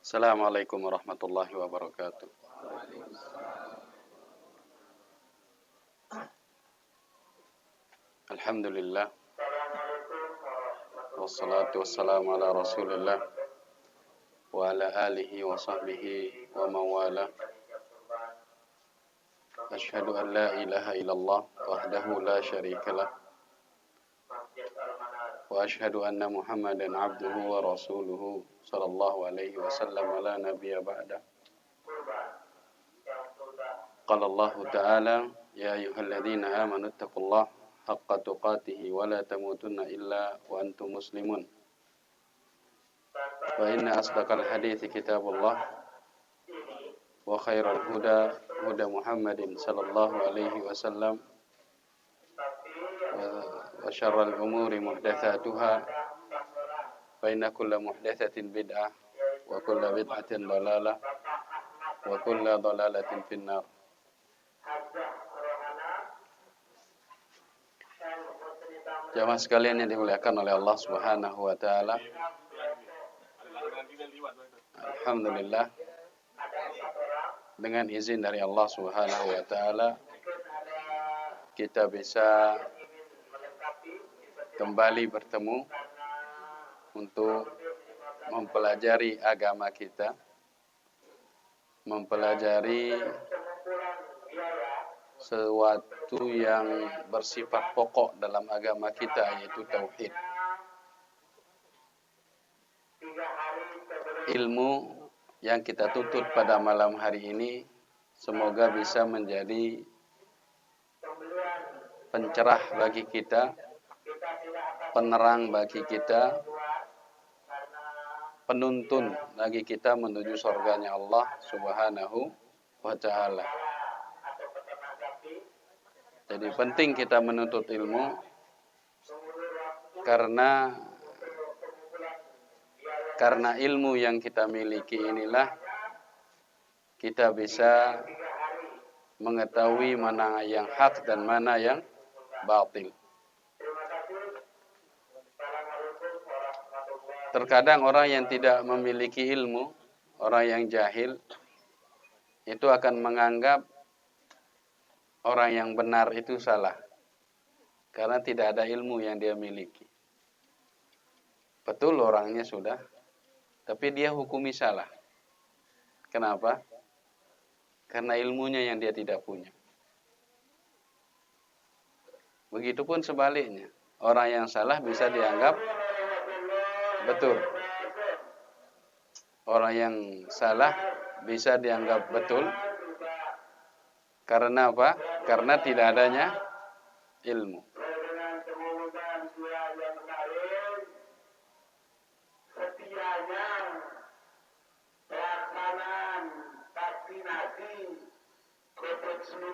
Assalamualaikum warahmatullahi wabarakatuh. Alhamdulillah wassalatu wassalamu ala Rasulillah wa ala alihi wa sahbihi wa mawala. Asyhadu an la ilaha illallah wahdahu la syarikalah wa asyhadu anna Muhammadan abduhu wa rasuluhu sallallahu alaihi wasallam la nabiyya ba'da. Qala Allah Ta'ala ya ayyuhalladzina amanu taqullaha haqqa tuqatih wa la tamutunna illa wa antum muslimun. Wa inna asdaqal hadithi kitabullah wa khairal huda huda Muhammadin sallallahu alaihi wasallam wa syarral umuri muhdatsatuha fa inna kulla muhdatsatin bid'ah wa kulla bid'atin dhalalah wa kulla dhalalatin finnar. Jamaah sekalian yang dimuliakan oleh Allah Subhanahu wa taala. Alhamdulillah, dengan izin dari Allah Subhanahu wa taala kita bisa kembali bertemu untuk mempelajari agama kita, mempelajari sesuatu yang bersifat pokok dalam agama kita, yaitu tauhid. Ilmu yang kita tuntut pada malam hari ini semoga bisa menjadi pencerah bagi kita, penerang bagi kita, penuntun bagi kita menuju surganya Allah Subhanahu wa taala. Jadi penting kita menuntut ilmu karena ilmu yang kita miliki inilah kita bisa mengetahui mana yang hak dan mana yang batil. Terkadang orang yang tidak memiliki ilmu, orang yang jahil, itu akan menganggap orang yang benar itu salah karena tidak ada ilmu yang dia miliki. Betul orangnya sudah, tapi dia hukumi salah. Kenapa? Karena ilmunya yang dia tidak punya. Begitupun sebaliknya, orang yang salah bisa dianggap betul. Orang yang salah bisa dianggap betul. Karena apa? Karena tidak adanya ilmu. Pelaksanaan vaksinasi COVID-19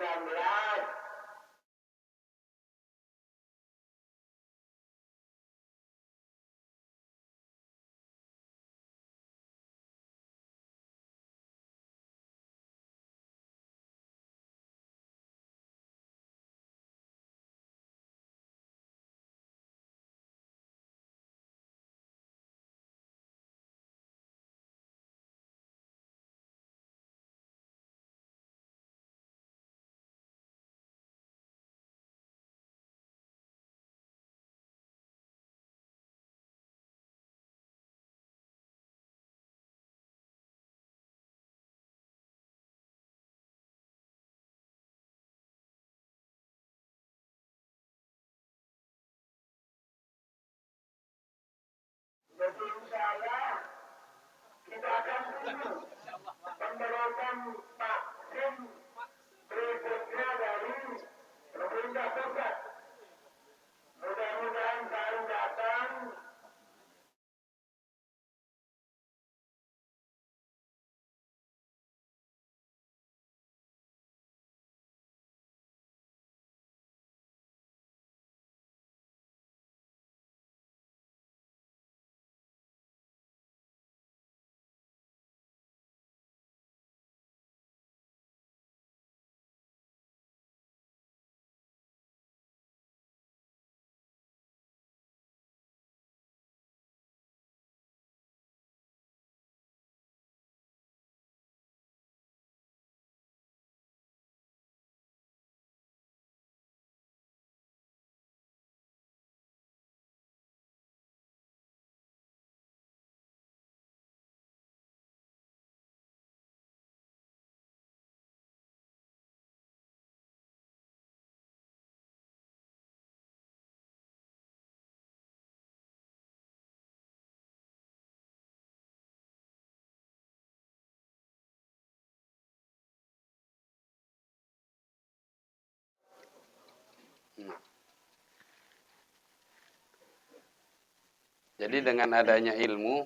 Jadi dengan adanya ilmu,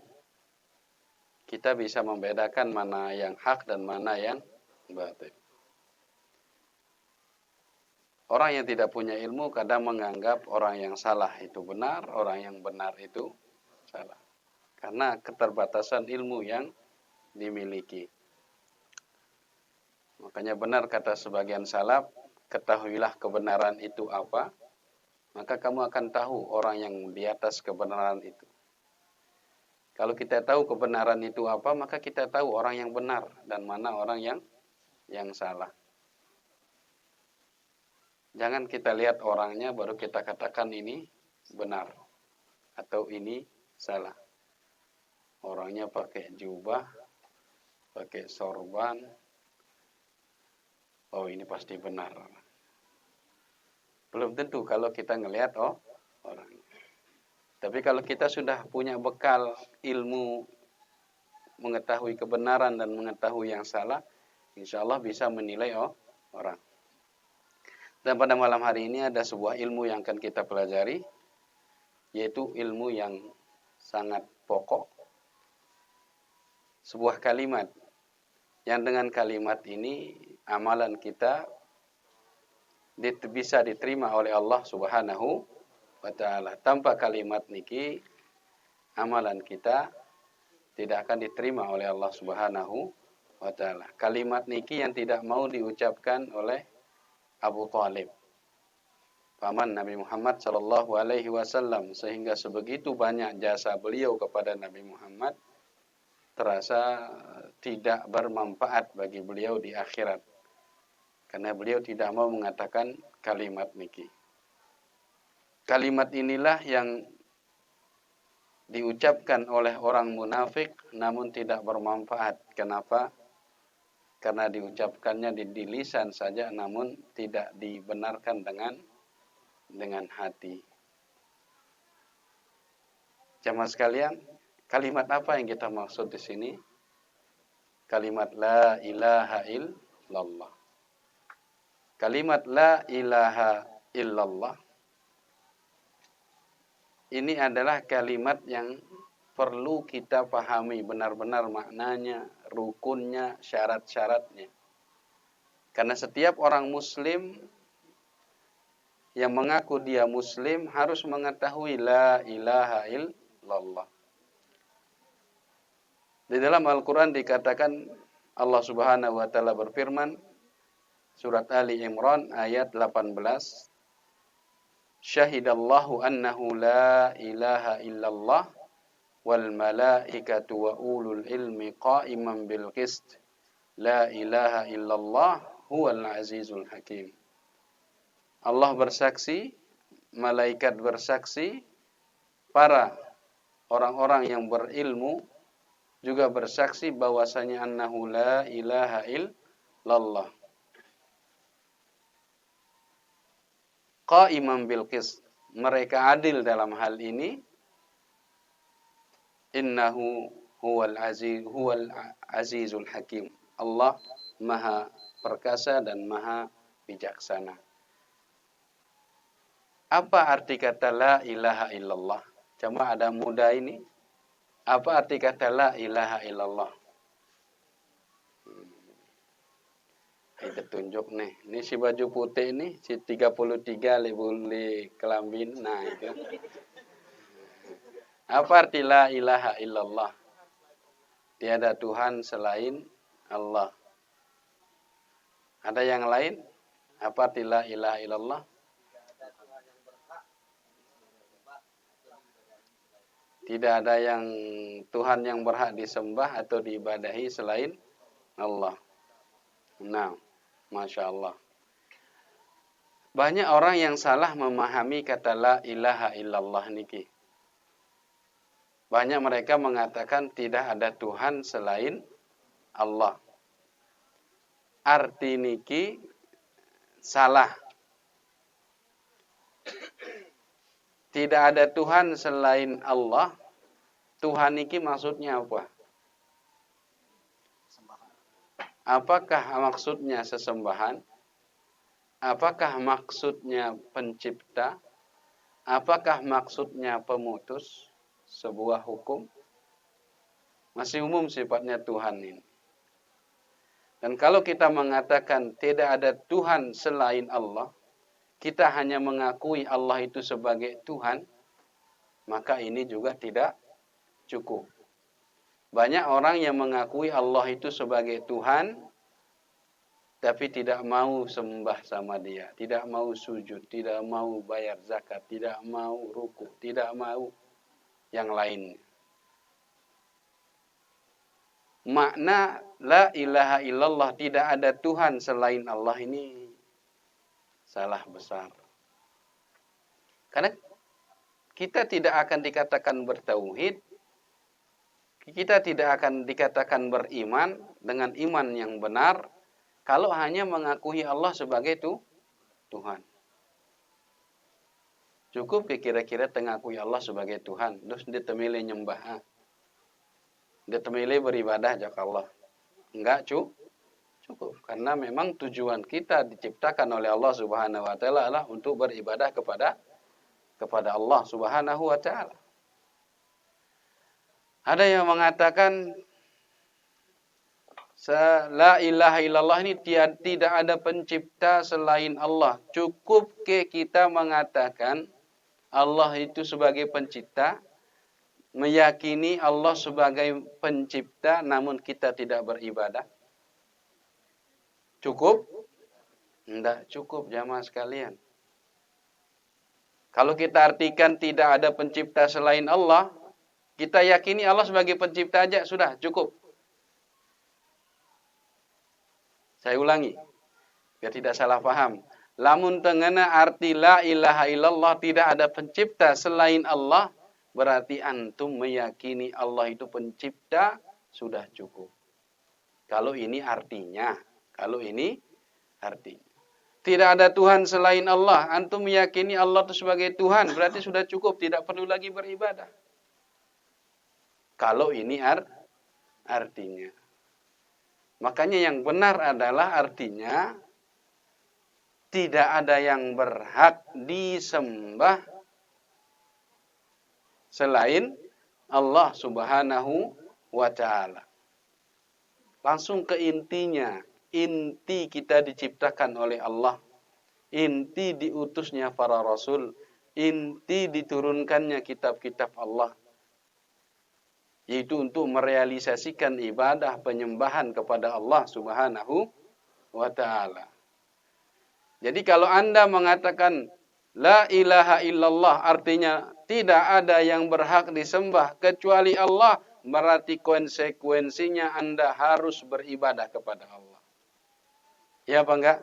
kita bisa membedakan mana yang hak dan mana yang batil. Orang yang tidak punya ilmu kadang menganggap orang yang salah itu benar, orang yang benar itu salah. Karena keterbatasan ilmu yang dimiliki. Makanya benar kata sebagian salaf, ketahuilah kebenaran itu apa, maka kamu akan tahu orang yang di atas kebenaran itu. Kalau kita tahu kebenaran itu apa, maka kita tahu orang yang benar dan mana orang yang salah. Jangan kita lihat orangnya baru kita katakan ini benar atau ini salah. Orangnya pakai jubah, pakai sorban, oh ini pasti benar. Belum tentu kalau kita ngelihat orang. Tapi kalau kita sudah punya bekal ilmu mengetahui kebenaran dan mengetahui yang salah, insya Allah bisa menilai orang. Dan pada malam hari ini ada sebuah ilmu yang akan kita pelajari, yaitu ilmu yang sangat pokok. Sebuah kalimat, yang dengan kalimat ini amalan kita bisa diterima oleh Allah Subhanahu wa ta'ala. Tanpa kalimat niki, amalan kita tidak akan diterima oleh Allah Subhanahu wa ta'ala. Kalimat niki yang tidak mau diucapkan oleh Abu Thalib, paman Nabi Muhammad sallallahu alaihi wasallam, sehingga sebegitu banyak jasa beliau kepada Nabi Muhammad terasa tidak bermanfaat bagi beliau di akhirat. Karena beliau tidak mau mengatakan kalimat niki. Kalimat inilah yang diucapkan oleh orang munafik namun tidak bermanfaat. Kenapa? Karena diucapkannya di lisan saja namun tidak dibenarkan dengan hati. Jamaah sekalian, kalimat apa yang kita maksud di sini? Kalimat la ilaha illallah. Kalimat la ilaha illallah ini adalah kalimat yang perlu kita pahami benar-benar maknanya, rukunnya, syarat-syaratnya. Karena setiap orang muslim yang mengaku dia muslim harus mengetahui la ilaha illallah. Di dalam Al-Quran dikatakan Allah Subhanahu wa ta'ala berfirman, surat Ali Imran ayat 18, Syahidallahu annahu la ilaha illallah wal malaikatu wa ulul ilmi qa'iman bil qist. La ilaha illallah huwal azizul hakim. Allah bersaksi, malaikat bersaksi, para orang-orang yang berilmu juga bersaksi bahwasanya annahu la ilaha illallah. Qa'iman bil qist. Mereka adil dalam hal ini. Innahu huwal azizul hakim. Allah maha perkasa dan maha bijaksana. Apa arti kata la ilaha illallah? Cuma ada muda ini. Apa arti kata la ilaha illallah? Kita tunjuk nih. Ini si baju putih nih, si 33 lebuli kelambin. Nah itu. Apa arti la ilaha illallah? Tiada Tuhan selain Allah. Ada yang lain? Apa arti la ilaha illallah? Tidak ada yang Tuhan yang berhak disembah atau diibadahi selain Allah. Nah, Masya Allah. Banyak orang yang salah memahami kata la ilaha illallah niki. Banyak mereka mengatakan tidak ada Tuhan selain Allah. Arti niki salah. Tidak ada Tuhan selain Allah. Tuhan niki maksudnya apa? Apakah maksudnya sesembahan? Apakah maksudnya pencipta? Apakah maksudnya pemutus? sebuah hukum, masih umum sifatnya Tuhan ini. Dan kalau kita mengatakan tidak ada Tuhan selain Allah, kita hanya mengakui Allah itu sebagai Tuhan, maka ini juga tidak cukup. Banyak orang yang mengakui Allah itu sebagai Tuhan, tapi tidak mau sembah sama dia, tidak mau sujud, tidak mau bayar zakat, tidak mau ruku, tidak mau yang lain. Makna la ilaha illallah, tidak ada Tuhan selain Allah, ini salah besar. Karena kita tidak akan dikatakan bertauhid, kita tidak akan dikatakan beriman dengan iman yang benar kalau hanya mengakui Allah sebagai Tuhan. Cukup kira-kira mengakui Allah sebagai Tuhan, terus dia temilih nyembah. Dia temilih beribadah jak Allah. Enggak cukup. Karena memang tujuan kita diciptakan oleh Allah Subhanahu wa taala adalah untuk beribadah kepada Allah Subhanahu wa taala. Ada yang mengatakan la ilaha illallah ini tidak ada pencipta selain Allah. Cukup ke kita mengatakan Allah itu sebagai pencipta, meyakini Allah sebagai pencipta, namun kita tidak beribadah. Cukup? Tidak cukup jamaah sekalian. Kalau kita artikan tidak ada pencipta selain Allah, kita yakini Allah sebagai pencipta aja sudah cukup. Saya ulangi, biar tidak salah paham. Lamun tengena arti la ilaha illallah, tidak ada pencipta selain Allah, berarti antum meyakini Allah itu pencipta, sudah cukup. Kalau ini artinya. Tidak ada Tuhan selain Allah, antum meyakini Allah itu sebagai Tuhan, berarti sudah cukup, tidak perlu lagi beribadah. Kalau ini artinya. Makanya yang benar adalah artinya tidak ada yang berhak disembah selain Allah Subhanahu wa ta'ala. Langsung ke intinya. Inti kita diciptakan oleh Allah. Inti diutusnya para rasul. Inti diturunkannya kitab-kitab Allah. Yaitu untuk merealisasikan ibadah penyembahan kepada Allah Subhanahu wa ta'ala. Jadi kalau Anda mengatakan la ilaha illallah, artinya tidak ada yang berhak disembah kecuali Allah, berarti konsekuensinya Anda harus beribadah kepada Allah. Ya apa enggak?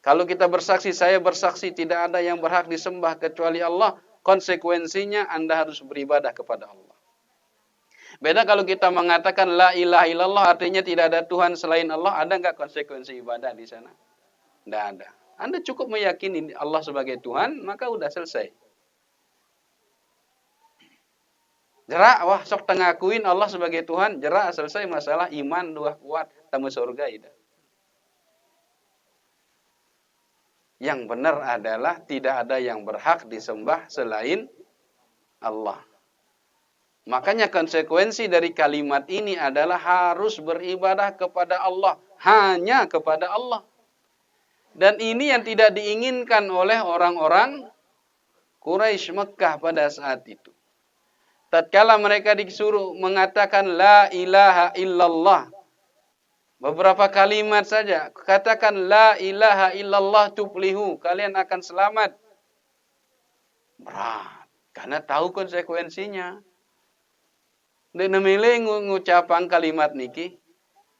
Kalau kita bersaksi, saya bersaksi tidak ada yang berhak disembah kecuali Allah, konsekuensinya Anda harus beribadah kepada Allah. Beda kalau kita mengatakan la ilaha illallah, artinya tidak ada Tuhan selain Allah, ada enggak konsekuensi ibadah di sana? Tidak ada. Anda cukup meyakini Allah sebagai Tuhan, maka udah selesai. Jerak, wah sok tengakuin Allah sebagai Tuhan, jerak, selesai masalah iman, dua kuat, tamu surga itu. Yang benar adalah tidak ada yang berhak disembah selain Allah. Makanya konsekuensi dari kalimat ini adalah harus beribadah kepada Allah, hanya kepada Allah. Dan ini yang tidak diinginkan oleh orang-orang Quraisy Mekah pada saat itu. Tatkala mereka disuruh mengatakan la ilaha illallah, beberapa kalimat saja, katakan la ilaha illallah tuflihu, kalian akan selamat. Berat, karena tahu konsekuensinya. Dan memilih mengucapkan kalimat niki,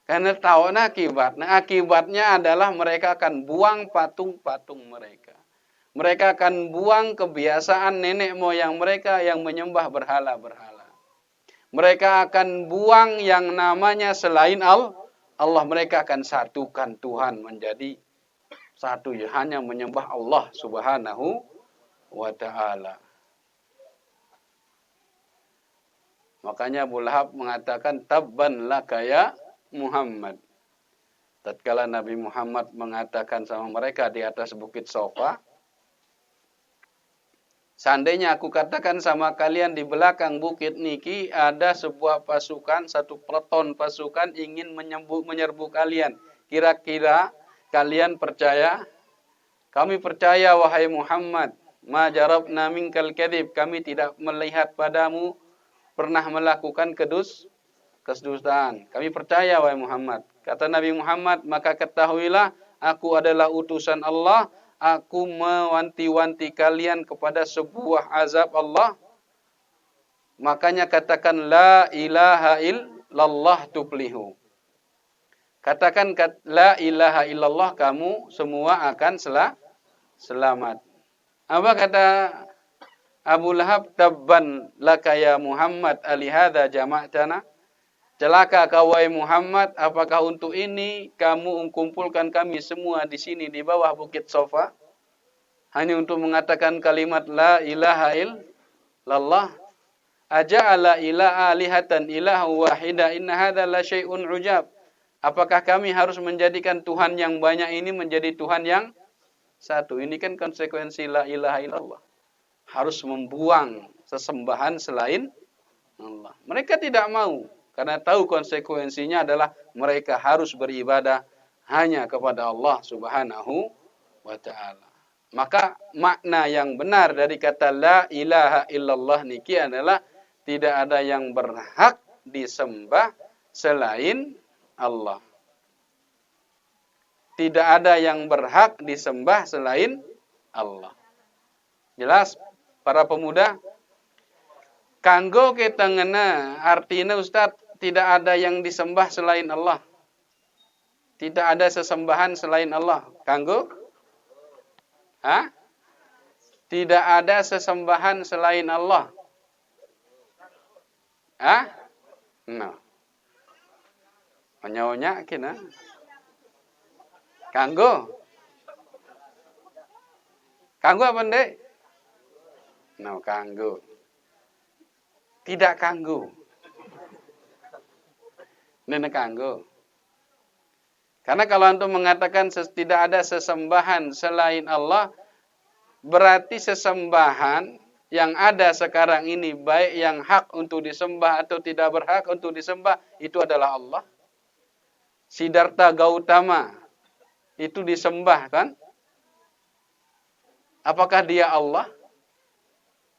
karena tahu akibatnya adalah mereka akan buang patung-patung mereka. Mereka akan buang kebiasaan nenek moyang mereka yang menyembah berhala-berhala. Mereka akan buang yang namanya selain Allah. Mereka akan satukan Tuhan menjadi satu, hanya menyembah Allah Subhanahu wa ta'ala. Makanya Abu Lahab mengatakan tabban laka ya Muhammad. Tatkala Nabi Muhammad mengatakan sama mereka di atas bukit Safa, Seandainya aku katakan sama kalian di belakang bukit niki ada sebuah pasukan, satu peleton pasukan ingin menyerbu kalian. Kira-kira kalian percaya? Kami percaya wahai Muhammad. Ma jarabna minkal kadhib. Kami tidak melihat padamu pernah melakukan kedustaan. Kami percaya wahai Muhammad. Kata Nabi Muhammad, maka ketahuilah aku adalah utusan Allah. Aku mewanti-wanti kalian kepada sebuah azab Allah. Makanya katakan la ilaha illallah tuflihu. Katakan la ilaha illallah, kamu semua akan selamat. Apa kata Abu Lahab? Tabban laka ya Muhammad alihada jama'tana. Celaka kau wahai Muhammad, apakah untuk ini kamu kumpulkan kami semua di sini di bawah bukit Sofa hanya untuk mengatakan kalimat la ilaha illallah? Aja'ala ila alihatan ilaha wahida inna hadza la syai'un ujab. Apakah kami harus menjadikan Tuhan yang banyak ini menjadi Tuhan yang satu? Ini kan konsekuensi la ilaha illallah. Harus membuang sesembahan selain Allah. Mereka tidak mau. Karena tahu konsekuensinya adalah mereka harus beribadah hanya kepada Allah subhanahu wa ta'ala. Maka makna yang benar dari kata la ilaha illallah niki adalah tidak ada yang berhak disembah selain Allah. Tidak ada yang berhak disembah selain Allah. Jelas para pemuda? Kanggo kita ngena artinya Ustaz, tidak ada yang disembah selain Allah. Tidak ada sesembahan selain Allah. Kanggo? Hah? Tidak ada sesembahan selain Allah. Hah? No. Onyonya kina. Kanggo? Kanggo apa ndek? No, kanggo. Tidak kanggo. Nenek kanggo. Karena kalau antum mengatakan tidak ada sesembahan selain Allah, berarti sesembahan yang ada sekarang ini, baik yang hak untuk disembah atau tidak berhak untuk disembah, itu adalah Allah. Siddhartha Gautama itu disembah kan? Apakah dia Allah?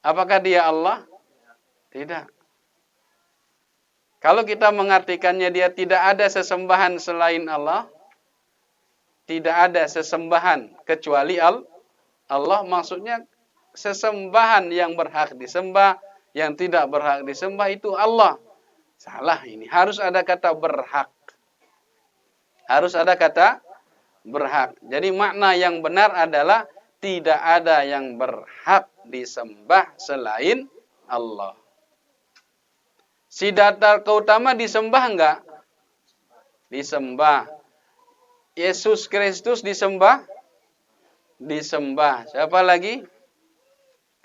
Apakah dia Allah? Tidak. Kalau kita mengartikannya dia tidak ada sesembahan selain Allah, tidak ada sesembahan kecuali Allah, maksudnya sesembahan yang berhak disembah, yang tidak berhak disembah itu Allah. Salah ini. Harus ada kata berhak. Harus ada kata berhak. Jadi makna yang benar adalah tidak ada yang berhak disembah selain Allah. Siddhartha Gautama disembah enggak? Disembah. Yesus Kristus disembah? Disembah. Siapa lagi?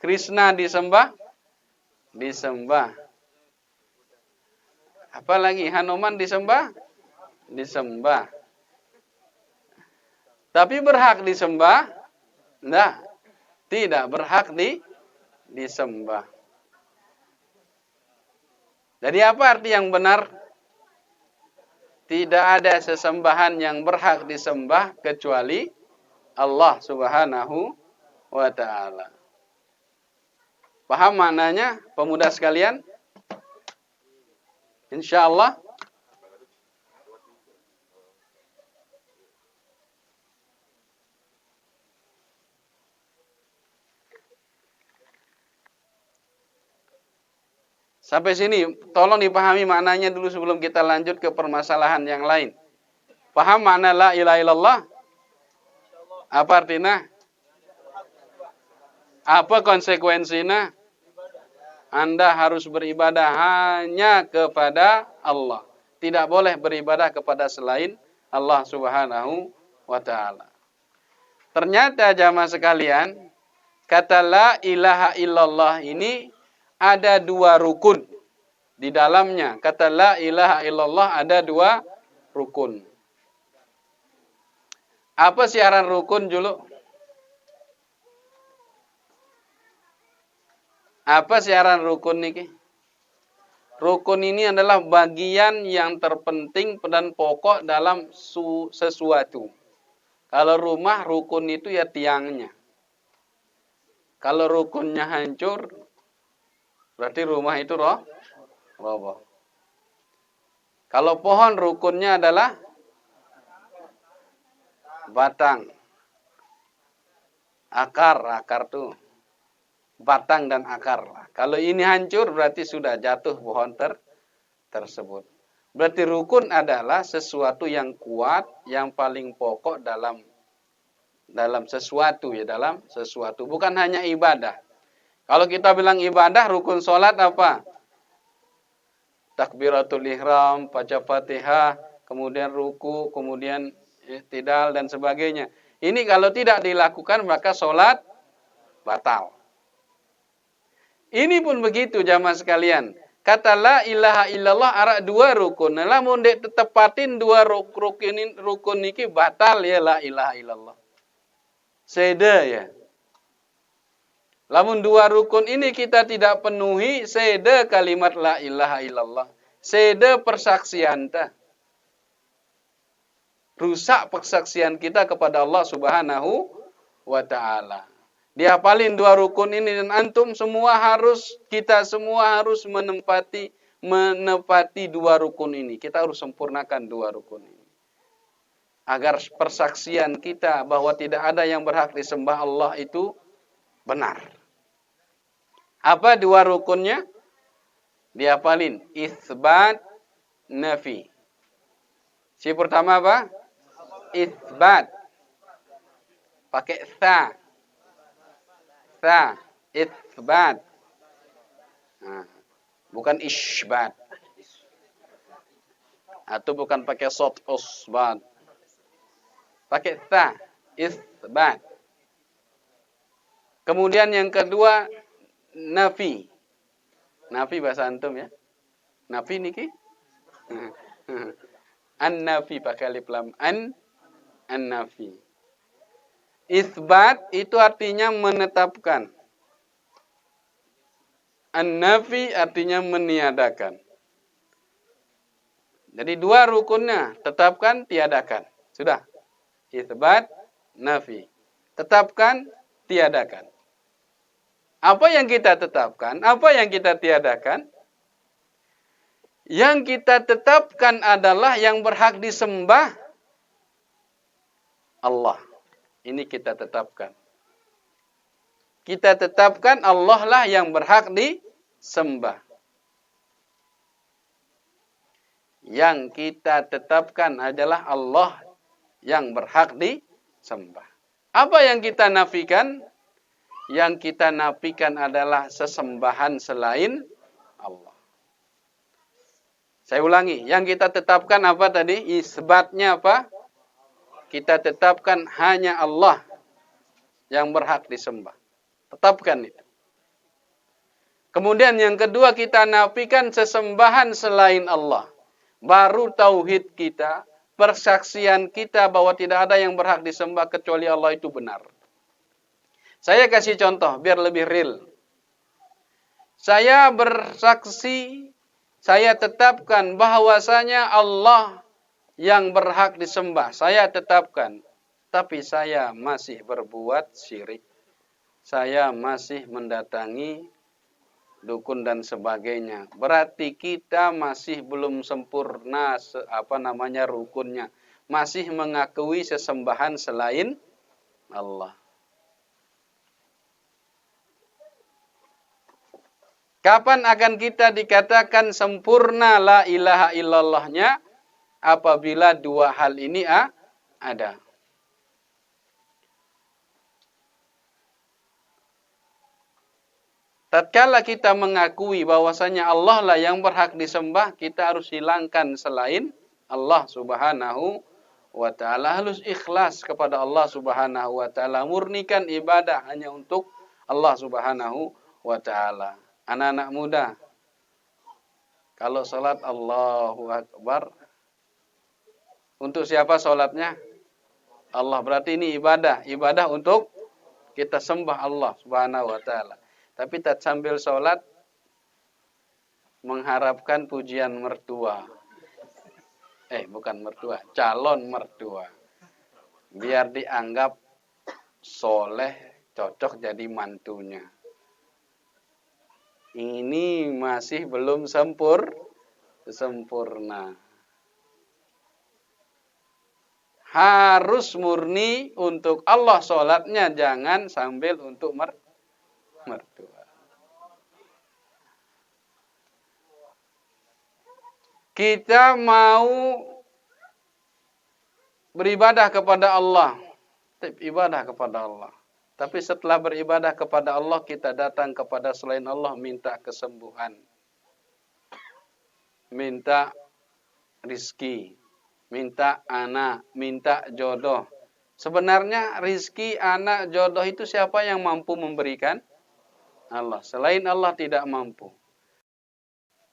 Krishna disembah? Disembah. Apa lagi? Hanuman disembah? Disembah. Tapi berhak disembah? Enggak. Tidak berhak disembah. Jadi apa arti yang benar? Tidak ada sesembahan yang berhak disembah kecuali Allah subhanahu wa ta'ala. Paham maknanya pemuda sekalian? Insyaallah. Sampai sini, tolong dipahami maknanya dulu sebelum kita lanjut ke permasalahan yang lain. Paham makna la ilaha illallah? Apa artinya? Apa konsekuensinya? Anda harus beribadah hanya kepada Allah. Tidak boleh beribadah kepada selain Allah subhanahu wa ta'ala. Ternyata jamaah sekalian, kata la ilaha illallah ini ada dua rukun di dalamnya. Kata la ilaha illallah ada dua rukun. Apa siaran rukun dulu? Apa siaran rukun niki? Rukun ini adalah bagian yang terpenting dan pokok dalam sesuatu. Kalau rumah, rukun itu ya tiangnya. Kalau rukunnya hancur, berarti rumah itu roboh. Kalau pohon, rukunnya adalah batang. Akar tuh. Batang dan akar. Kalau ini hancur, berarti sudah jatuh pohon tersebut. Berarti rukun adalah sesuatu yang kuat, yang paling pokok dalam sesuatu ya, dalam sesuatu. Bukan hanya ibadah. Kalau kita bilang ibadah, rukun sholat apa? Takbiratul ihram, baca Fatihah, kemudian ruku, kemudian i'tidal dan sebagainya. Ini kalau tidak dilakukan maka sholat batal. Ini pun begitu jamaah sekalian. Kata la ilaha illallah arak dua rukun. Lamun dek tetepatin dua rukun niki batal ya la ilaha illallah. Seda ya. Lamun dua rukun ini kita tidak penuhi, seda kalimat la ilaha illallah. Seda persaksian ta. Rusak persaksian kita kepada Allah Subhanahu wa taala. Dihafalin dua rukun ini dan antum semua harus, kita semua harus menepati dua rukun ini. Kita harus sempurnakan dua rukun ini. Agar persaksian kita bahwa tidak ada yang berhak disembah Allah itu benar. Apa dua rukunnya? Dihafalin. Itsbat, nafi. Si pertama apa? Itsbat. Pakai sa. Sa. Itsbat. Nah, bukan isbat. Atau bukan pakai sot usbat. Pakai sa. Itsbat. Kemudian yang kedua, nafi. Nafi bahasa antum ya. Nafi niki. An-nafi pakai alif lam. An-nafi. Isbat itu artinya menetapkan. An-nafi artinya meniadakan. Jadi dua rukunnya, tetapkan, tiadakan. Sudah. Isbat, nafi. Tetapkan, tiadakan. Apa yang kita tetapkan? Apa yang kita tiadakan? Yang kita tetapkan adalah yang berhak disembah Allah. Ini kita tetapkan. Kita tetapkan Allah lah yang berhak disembah. Yang kita tetapkan adalah Allah yang berhak disembah. Apa yang kita nafikan? Yang kita nafikan adalah sesembahan selain Allah. Saya ulangi, yang kita tetapkan apa tadi? Isbatnya apa? Kita tetapkan hanya Allah yang berhak disembah. Tetapkan itu. Kemudian yang kedua kita nafikan sesembahan selain Allah. Baru tauhid kita, persaksian kita bahwa tidak ada yang berhak disembah kecuali Allah itu benar. Saya kasih contoh biar lebih real. Saya bersaksi, saya tetapkan bahwasanya Allah yang berhak disembah. Saya tetapkan. Tapi saya masih berbuat syirik. Saya masih mendatangi dukun dan sebagainya. Berarti kita masih belum sempurna rukunnya. Masih mengakui sesembahan selain Allah. Kapan akan kita dikatakan sempurna la ilaha illallahnya? Apabila dua hal ini ada. Tatkala kita mengakui bahwasanya Allah lah yang berhak disembah, kita harus hilangkan selain Allah Subhanahu wa ta'ala. Harus ikhlas kepada Allah Subhanahu wa ta'ala. Murnikan ibadah hanya untuk Allah Subhanahu wa ta'ala. Anak-anak muda, kalau sholat Allahu Akbar, untuk siapa sholatnya? Allah. Berarti ini ibadah. Ibadah untuk kita sembah Allah Subhanahu wa ta'ala. Tapi tak sambil sholat mengharapkan pujian mertua. Bukan mertua, calon mertua. Biar dianggap soleh, cocok jadi mantunya. Ini masih belum sempurna. Harus murni untuk Allah sholatnya, jangan sambil untuk mertua. Kita mau beribadah kepada Allah, ibadah kepada Allah. Tapi setelah beribadah kepada Allah, kita datang kepada selain Allah, minta kesembuhan, minta rizki, minta anak, minta jodoh. Sebenarnya rizki, anak, jodoh itu siapa yang mampu memberikan? Allah. Selain Allah tidak mampu.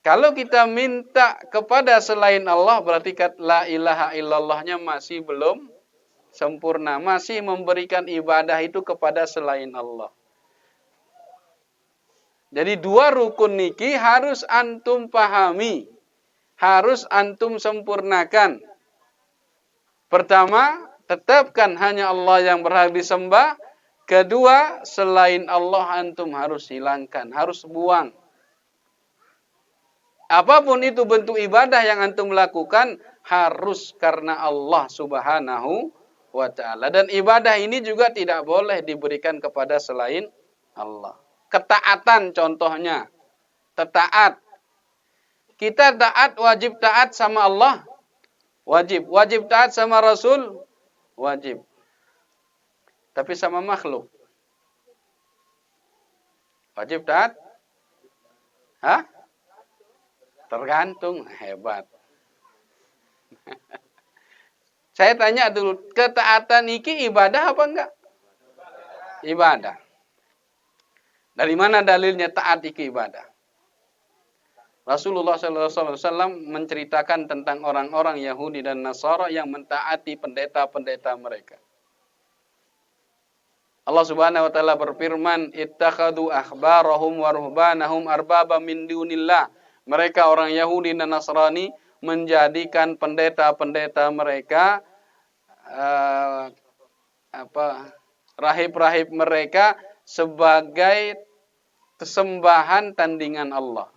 Kalau kita minta kepada selain Allah, berarti la ilaha illallahnya masih belum sempurna. Masih memberikan ibadah itu kepada selain Allah. Jadi 2 rukun niki harus antum pahami. Harus antum sempurnakan. Pertama, tetapkan hanya Allah yang berhak disembah. Kedua, selain Allah antum harus hilangkan, harus buang. Apapun itu bentuk ibadah yang antum lakukan harus karena Allah Subhanahu wa ta'ala. Dan ibadah ini juga tidak boleh diberikan kepada selain Allah. Ketaatan contohnya. Taat. Kita taat, wajib taat sama Allah. Wajib. Wajib taat sama Rasul. Wajib. Tapi sama makhluk. Wajib taat? Hah? Tergantung. Hebat. Saya tanya dulu, ketaatan iki ibadah apa enggak? Ibadah. Dari mana dalilnya taat iki ibadah? Rasulullah SAW menceritakan tentang orang-orang Yahudi dan Nasara yang mentaati pendeta-pendeta mereka. Allah Subhanahu wa taala berfirman, "Ittakhadhu akhbarahum wa ruhbanahum arbaba min dunillah." Mereka orang Yahudi dan Nasrani menjadikan pendeta-pendeta mereka rahib-rahib mereka sebagai kesembahan tandingan Allah.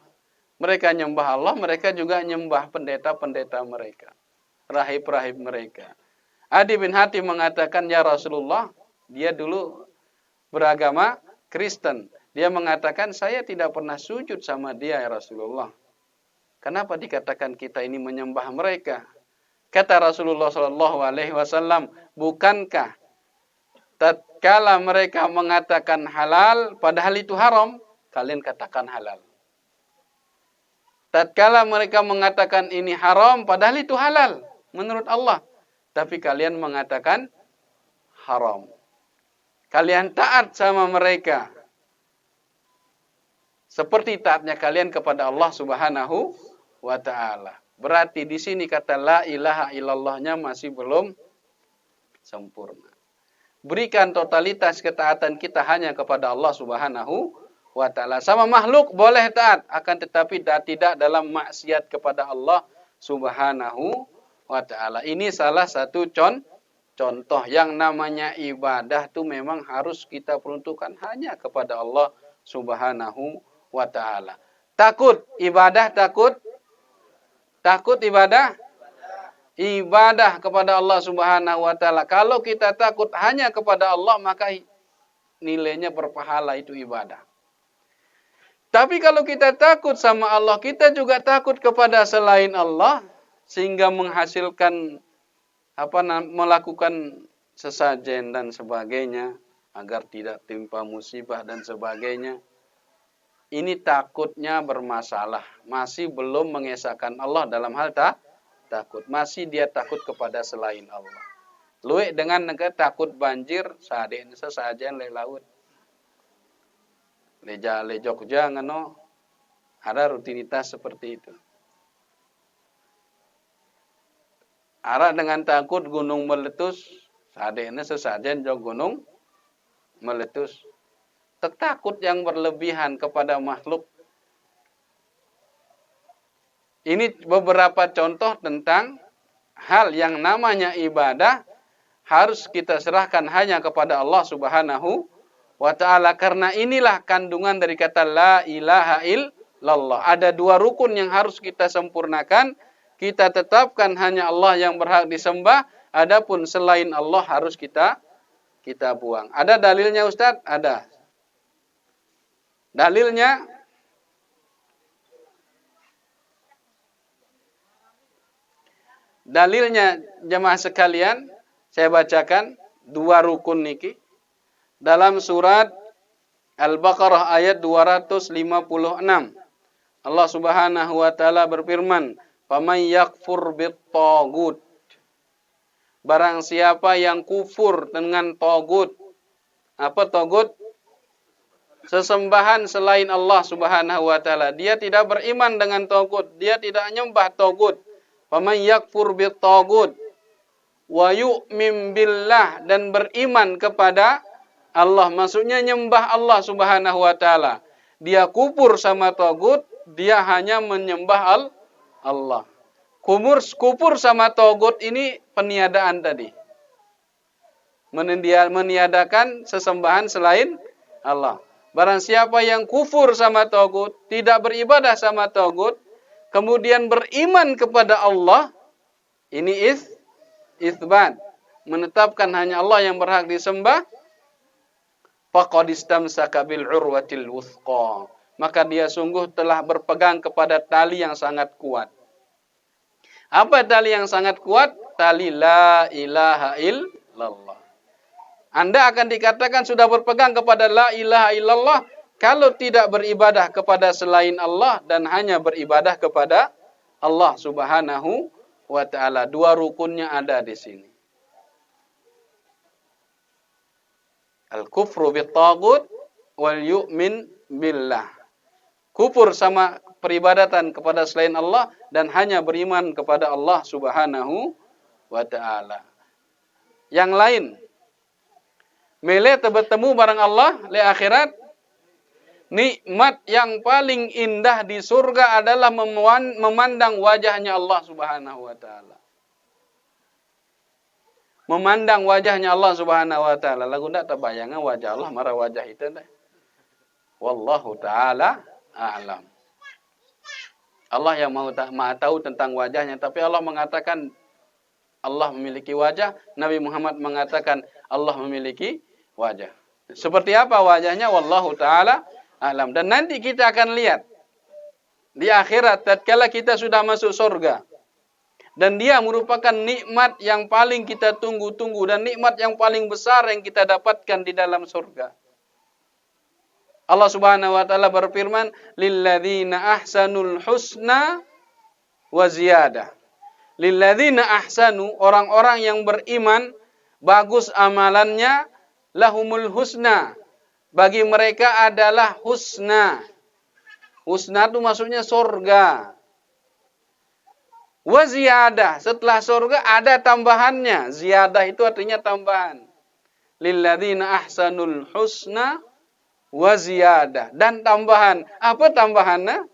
Mereka nyembah Allah, mereka juga nyembah pendeta-pendeta mereka, rahib-rahib mereka. Adi bin Hatim mengatakan, "Ya Rasulullah," dia dulu beragama Kristen. Dia mengatakan, "Saya tidak pernah sujud sama dia, ya Rasulullah. Kenapa dikatakan kita ini menyembah mereka?" Kata Rasulullah SAW, "Bukankah tatkala mereka mengatakan halal, padahal itu haram, kalian katakan halal. Tatkala mereka mengatakan ini haram, padahal itu halal menurut Allah, tapi kalian mengatakan haram. Kalian taat sama mereka seperti taatnya kalian kepada Allah Subhanahu wa ta'ala." Berarti di sini kata la ilaha illallahnya masih belum sempurna. Berikan totalitas ketaatan kita hanya kepada Allah Subhanahu wa ta'ala. Sama makhluk boleh taat, akan tetapi tidak dalam maksiat kepada Allah Subhanahu wa ta'ala. Ini salah satu contoh yang namanya ibadah itu memang harus kita peruntukkan hanya kepada Allah Subhanahu wa ta'ala. Takut ibadah, takut ibadah. Ibadah kepada Allah Subhanahu wa ta'ala. Kalau kita takut hanya kepada Allah, maka nilainya berpahala, itu ibadah. Tapi kalau kita takut sama Allah, kita juga takut kepada selain Allah, sehingga menghasilkan melakukan sesajen dan sebagainya agar tidak timpa musibah dan sebagainya. Ini takutnya bermasalah, masih belum mengesahkan Allah dalam hal takut, masih dia takut kepada selain Allah. Luwek dengan negara takut banjir, saden sesajen le laut. Le Jogja ngano ada rutinitas seperti itu. Ara dengan takut gunung meletus, saden sesajen jog gunung meletus. takut yang berlebihan kepada makhluk. Ini beberapa contoh tentang hal yang namanya ibadah harus kita serahkan hanya kepada Allah Subhanahu wa ta'ala. Karena inilah kandungan dari kata la ilaha illallah. Ada dua rukun yang harus kita sempurnakan. Kita tetapkan hanya Allah yang berhak disembah. Adapun selain Allah harus kita buang. Ada dalilnya Ustaz? Ada. Dalilnya jemaah sekalian, saya bacakan dua rukun niki dalam surat Al-Baqarah ayat 256. Allah Subhanahu wa taala berfirman, "Faman yakfur bit-taghut." Barang siapa yang kufur dengan tagut. Apa tagut? Sesembahan selain Allah Subhanahu wa taala. Dia tidak beriman dengan tagut, dia tidak nyembah tagut. Faman yakfur bit-taghut wa yu'min billah, dan beriman kepada Allah. Maksudnya nyembah Allah Subhanahu wa taala. Dia kufur sama tagut, dia hanya menyembah Allah. Kufur sama tagut ini peniadaan tadi. Meniadakan sesembahan selain Allah. Barang siapa yang kufur sama tagut, tidak beribadah sama tagut, kemudian beriman kepada Allah, ini itsbat, menetapkan hanya Allah yang berhak disembah, faqad istamsaka bil urwatil wuthqa, maka dia sungguh telah berpegang kepada tali yang sangat kuat. Apa tali yang sangat kuat? Tali la ilaha illallah. Anda akan dikatakan sudah berpegang kepada la ilaha illallah kalau tidak beribadah kepada selain Allah dan hanya beribadah kepada Allah Subhanahu wa ta'ala. Dua rukunnya ada di sini. Al-kufru bit-taghut wal yu'min billah. Kufur sama peribadatan kepada selain Allah dan hanya beriman kepada Allah Subhanahu wa ta'ala. Yang lain, mele bertemu barang Allah di akhirat, nikmat yang paling indah di surga adalah memandang wajahnya Allah Subhanahu wa ta'ala. Memandang wajahnya Allah Subhanahu wa ta'ala. Lagu ndak terbayang wajah Allah marah wajah itu dah. Wallahu ta'ala a'lam. Allah yang maha tahu tentang wajahnya, tapi Allah mengatakan Allah memiliki wajah, Nabi Muhammad mengatakan Allah memiliki wajah. Seperti apa wajahnya? Wallahu ta'ala a'lam. Dan nanti kita akan lihat di akhirat tatkala kita sudah masuk surga. Dan dia merupakan nikmat yang paling kita tunggu-tunggu dan nikmat yang paling besar yang kita dapatkan di dalam surga. Allah Subhanahu wa taala berfirman, "Lilladzina ahsanul husna wa ziyadah." Lilladzina ahsanu, orang-orang yang beriman, bagus amalannya, lahumul husna. Bagi mereka adalah husna. Husna itu maksudnya surga. Wa ziyadah, setelah surga ada tambahannya. Ziyadah itu artinya tambahan. Lilladzina ahsanul husna wa ziyadah, dan tambahan. Apa tambahannya?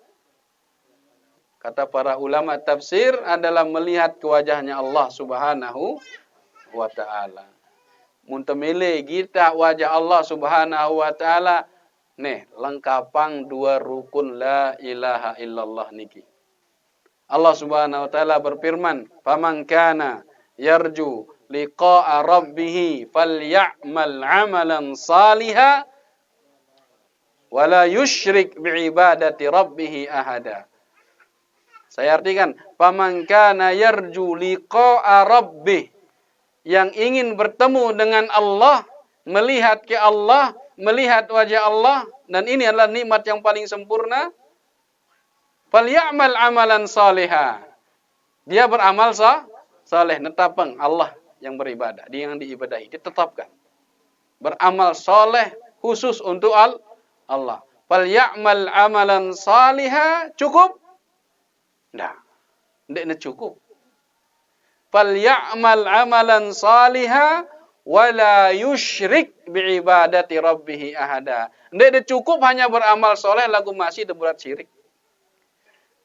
Kata para ulama tafsir adalah melihat ke wajahnya Allah Subhanahu wa ta'ala. Muntemile kita wajah Allah Subhanahu wa ta'ala, nih lengkapang dua rukun la ilaha illallah niki. Allah Subhanahu wa ta'ala berfirman, "Faman kana yarju liqa'a rabbih falyamal 'amalan salihan wala yusyrik bi'ibadati rabbih ahada." Saya artikan, "Faman kana yarju liqa'a rabbih", yang ingin bertemu dengan Allah, melihat ke Allah, melihat wajah Allah, dan ini adalah nikmat yang paling sempurna, falyamal amalan salihah. Dia beramal saleh, netapeng Allah yang beribadah, dia yang diibadahi, ditetapkan. Beramal saleh khusus untuk Allah. Falyamal amalan salihah, cukup? Tidak cukup. Falyamal amalan salihah wala yusyrik bi'ibadati rabbih ahada. Ndak cukup hanya beramal soleh lagu masih berbuat syirik.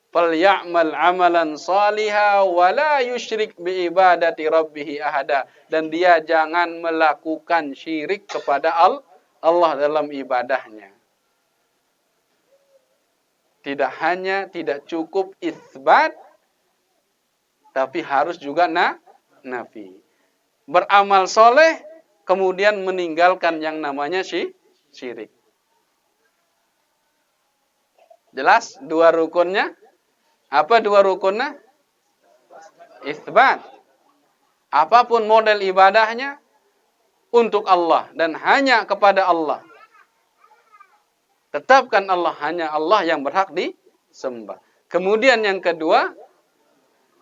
Falyamal amalan saliha wa la yusyrik biibadati rabbih ahada. Dan dia jangan melakukan syirik kepada Allah dalam ibadahnya. Tidak cukup isbat, tapi harus juga nafi. Beramal soleh, kemudian meninggalkan yang namanya syirik. Jelas dua rukunnya? Apa dua rukunnya? Isbat. Apapun model ibadahnya untuk Allah dan hanya kepada Allah. Tetapkan Allah, hanya Allah yang berhak disembah. Kemudian yang kedua,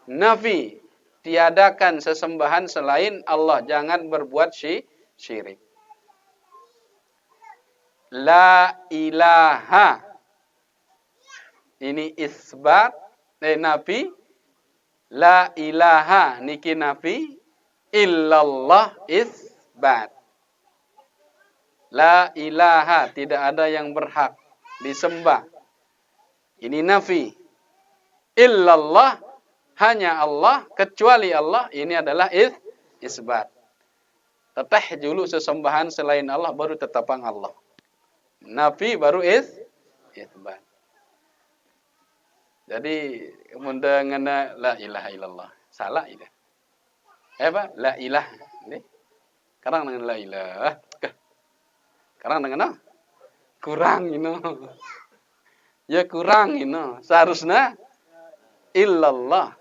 nafi. Tiadakan sesembahan selain Allah. Jangan berbuat syirik. La ilaha. Ini isbat. Nafi. La ilaha. Niki nafi. Illallah isbat. La ilaha. Tidak ada yang berhak disembah. Ini nafi. Illallah. Hanya Allah, kecuali Allah, ini adalah isbat. Teteh dulu sesembahan selain Allah, baru tetapang Allah. Nafi baru isbat. Jadi, mendengar la ilaha illallah. Salah ini. Apa? La ilah. Ini. Sekarang dengan la ilah. Sekarang dengan apa? Kurang ini. Ya kurang ini. Seharusnya illallah.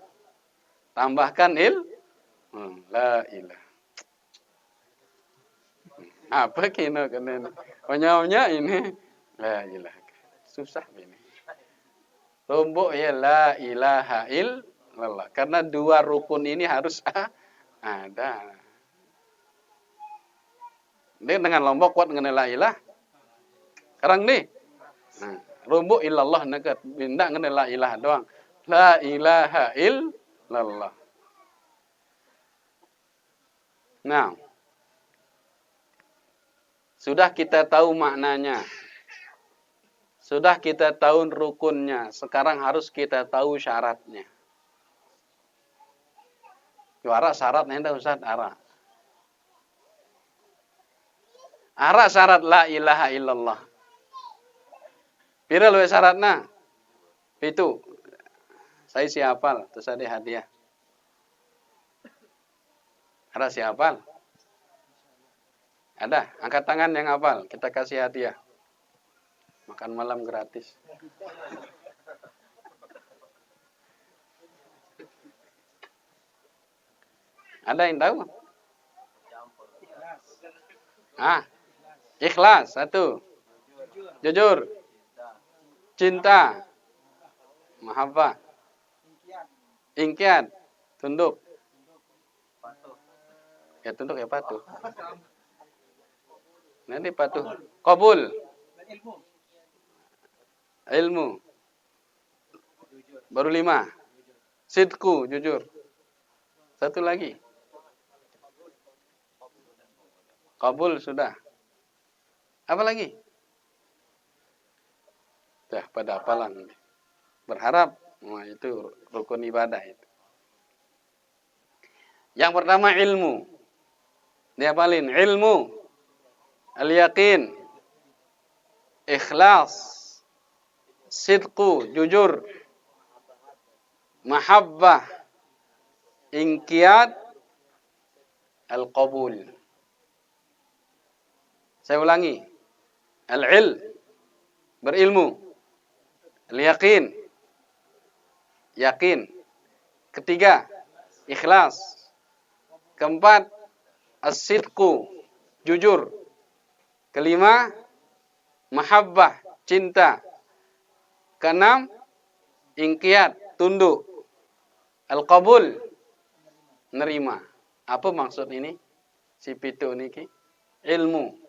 Tambahkan la ilah. Apa kena kena? Punya ini la ilah. Susah ini. Tumbuk ya la ilaha illallah. Karena dua rukun ini harus ada. Ini dengan lombok kuat dengan la ilah. Sekarang nih. Nah, rumbuk illallah nekat bindak dengan la ilah doang. La ilaha illallah. Nah, sudah kita tahu maknanya. Sudah kita tahu rukunnya. Sekarang harus kita tahu syaratnya. Juara syaratnya dah Ustaz, ara. Ara syarat la ilaha illallah. Pira luwe syaratna? Itu. Saya siapal, terus ada hadiah. Ada siapal? Ada, angkat tangan yang hafal, kita kasih hadiah. Makan malam gratis. Ada yang tahu? Ikhlas, satu. Jujur. Cinta. Mahabbah. Ingkiat. Tunduk. Ya tunduk ya patuh. Nanti patuh. Qabul. Ilmu. Baru 5. Sidku, jujur. Satu lagi. Qabul sudah. Apa lagi? Dah pada hafalan. Berharap. Wah, itu rukun ibadah itu. Yang pertama ilmu. Dihafalin. Ilmu. Al-yaqin. Ikhlas. Sidqu. Jujur. Mahabbah. Inqiyad. Al-qabul. Saya ulangi. Al-ilm. Berilmu. Al-yaqin. Yakin. Ketiga, ikhlas. Keempat, as-sidqu. Jujur. Kelima, mahabbah. Cinta. Keenam, inqiyad. Tunduk. Al-qabul. Nerima. Apa maksud ini? Si pitu niki. Ilmu.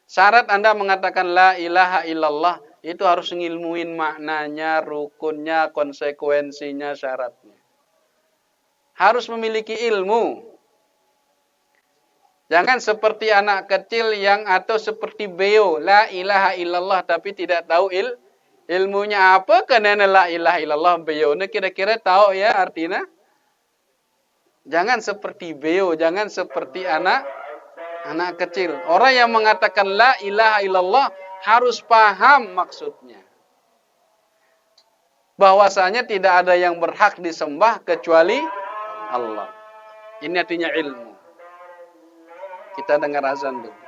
Syarat Anda mengatakan la ilaha illallah, itu harus ngilmuin maknanya, rukunnya, konsekuensinya, syaratnya. Harus memiliki ilmu. Jangan seperti anak kecil yang atau seperti beo, la ilaha illallah tapi tidak tahu ilmunya apa karena la ilaha illallah beo. Ini kira-kira tahu ya artinya? Jangan seperti beo, jangan seperti anak kecil. Orang yang mengatakan la ilaha illallah harus paham maksudnya. Bahwasanya tidak ada yang berhak disembah kecuali Allah. Ini artinya ilmu. Kita dengar azan dulu.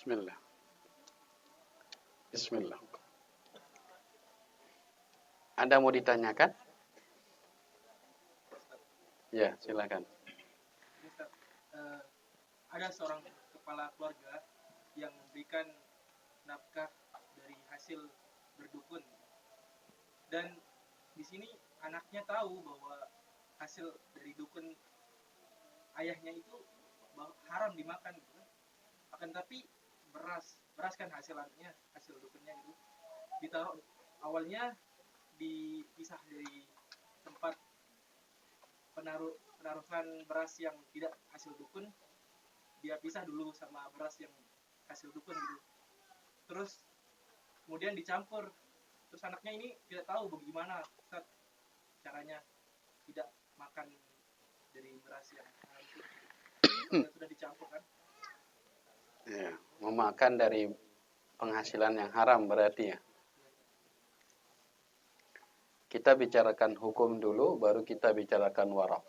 Bismillah. Bismillah. Ada mau ditanyakan? Ya, silakan. Ustaz, ada seorang kepala keluarga yang memberikan nafkah dari hasil berdukun, dan di sini anaknya tahu bahwa hasil dari dukun ayahnya itu haram dimakan, gitu kan. Akan tapi beras kan hasil dukunnya itu ditaruh, awalnya dipisah dari tempat penaruhan beras yang tidak hasil dukun, dia pisah dulu sama beras yang hasil dukun gitu. Terus kemudian dicampur. Terus anaknya ini tidak tahu bagaimana Ustaz caranya tidak makan dari beras yang sudah dicampur kan. Ya, memakan dari penghasilan yang haram berarti ya. Kita bicarakan hukum dulu, baru kita bicarakan warok.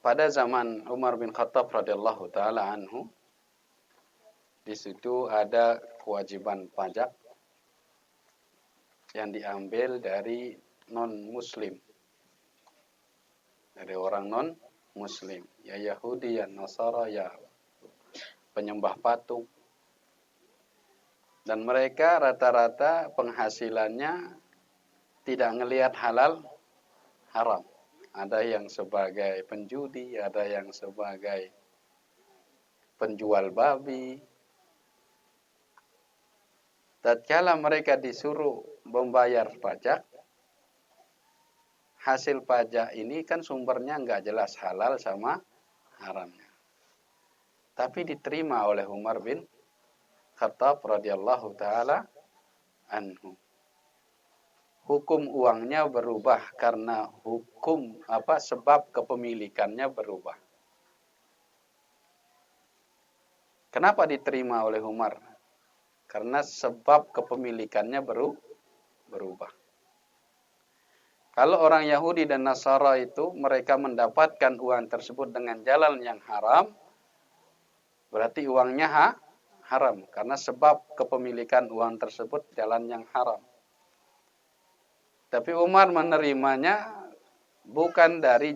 pada zaman Umar bin Khattab radhiyallahu taala anhu, di situ ada kewajiban pajak yang diambil dari non-muslim, dari orang non-muslim, ya Yahudi, ya Nasara, ya penyembah patung. Dan mereka rata-rata penghasilannya tidak ngelihat halal haram. Ada yang sebagai penjudi, ada yang sebagai penjual babi. Tatkala mereka disuruh membayar pajak, hasil pajak ini kan sumbernya nggak jelas halal sama haramnya. Tapi diterima oleh Umar bin Khattab radhiyallahu taala anhu. Hukum uangnya berubah karena sebab kepemilikannya berubah. Kenapa diterima oleh Umar? Karena sebab kepemilikannya berubah. Kalau orang Yahudi dan Nasara itu mereka mendapatkan uang tersebut dengan jalan yang haram, berarti uangnya haram karena sebab kepemilikan uang tersebut jalan yang haram. Tapi Umar menerimanya bukan dari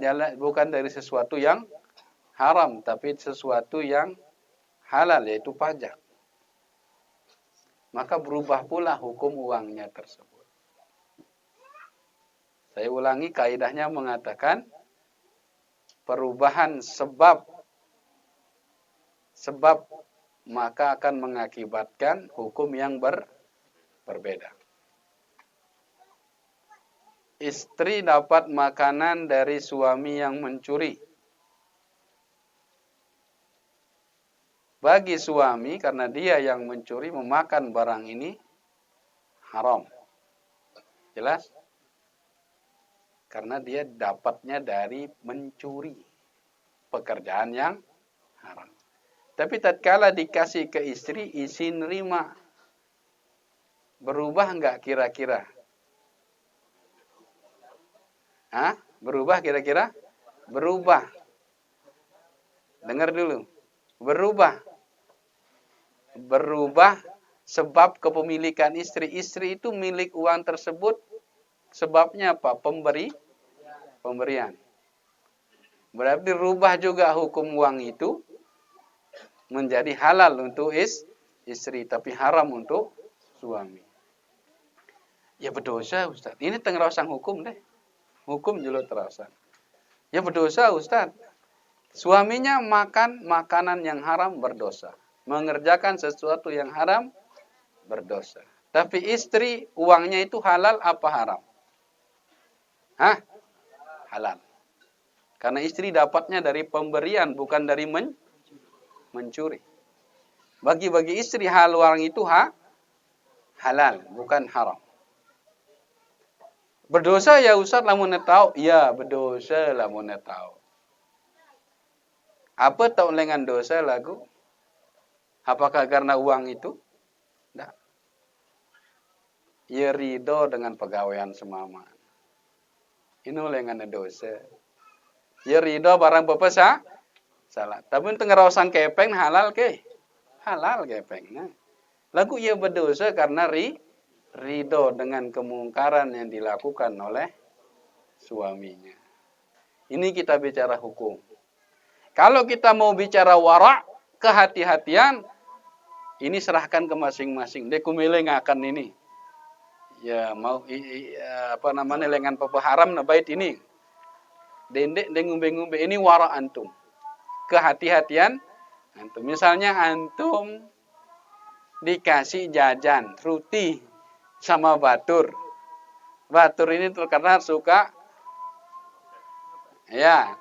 sesuatu yang haram, tapi sesuatu yang halal, yaitu pajak. Maka berubah pula hukum uangnya tersebut. Saya ulangi, kaidahnya mengatakan perubahan sebab maka akan mengakibatkan hukum yang berbeda. Istri dapat makanan dari suami yang mencuri. Bagi suami, karena dia yang mencuri, memakan barang ini haram. Jelas? Karena dia dapatnya dari mencuri. Pekerjaan yang haram. Tapi tatkala dikasih ke istri nerima. Berubah enggak kira-kira? Berubah kira-kira? Berubah. Dengar dulu. Berubah sebab kepemilikan istri. Istri itu milik uang tersebut. Sebabnya apa? Pemberian. Berarti rubah juga hukum uang itu menjadi halal untuk istri, tapi haram untuk suami. Ya berdosa Ustaz. Ini tengerasan hukum deh. Hukum juga terasan. Ya berdosa Ustaz. Suaminya makan makanan yang haram berdosa. Mengerjakan sesuatu yang haram berdosa. Tapi istri uangnya itu halal apa haram? Halal. Karena istri dapatnya dari pemberian, bukan dari mencuri. Bagi istri hal uang itu halal, bukan haram. Berdosa ya Ustaz lamun tahu? Ya, berdosa lamun tahu. Apa tahu dengan dosa lagu? Apakah karena uang itu? Tidak. Ya ridho dengan pegawaian semama. Ini lengan dosa. Ya ridho barang pepesa salah. Tapi tengerasan kepeng halal ke? Halal kepeng. Nah. Lagu ia berdosa karena ridho dengan kemungkaran yang dilakukan oleh suaminya. Ini kita bicara hukum. Kalau kita mau bicara wara', kehati-hatian, ini serahkan ke masing-masing. Dia kumilih ngakan ini. Ya mau lengan papa haram na bait ini. Dendek ngumbe-ngumbe ini wara' antum. Kehati-hatian antum. Misalnya antum dikasih jajan, roti sama batur. Batur ini terkenal suka ya.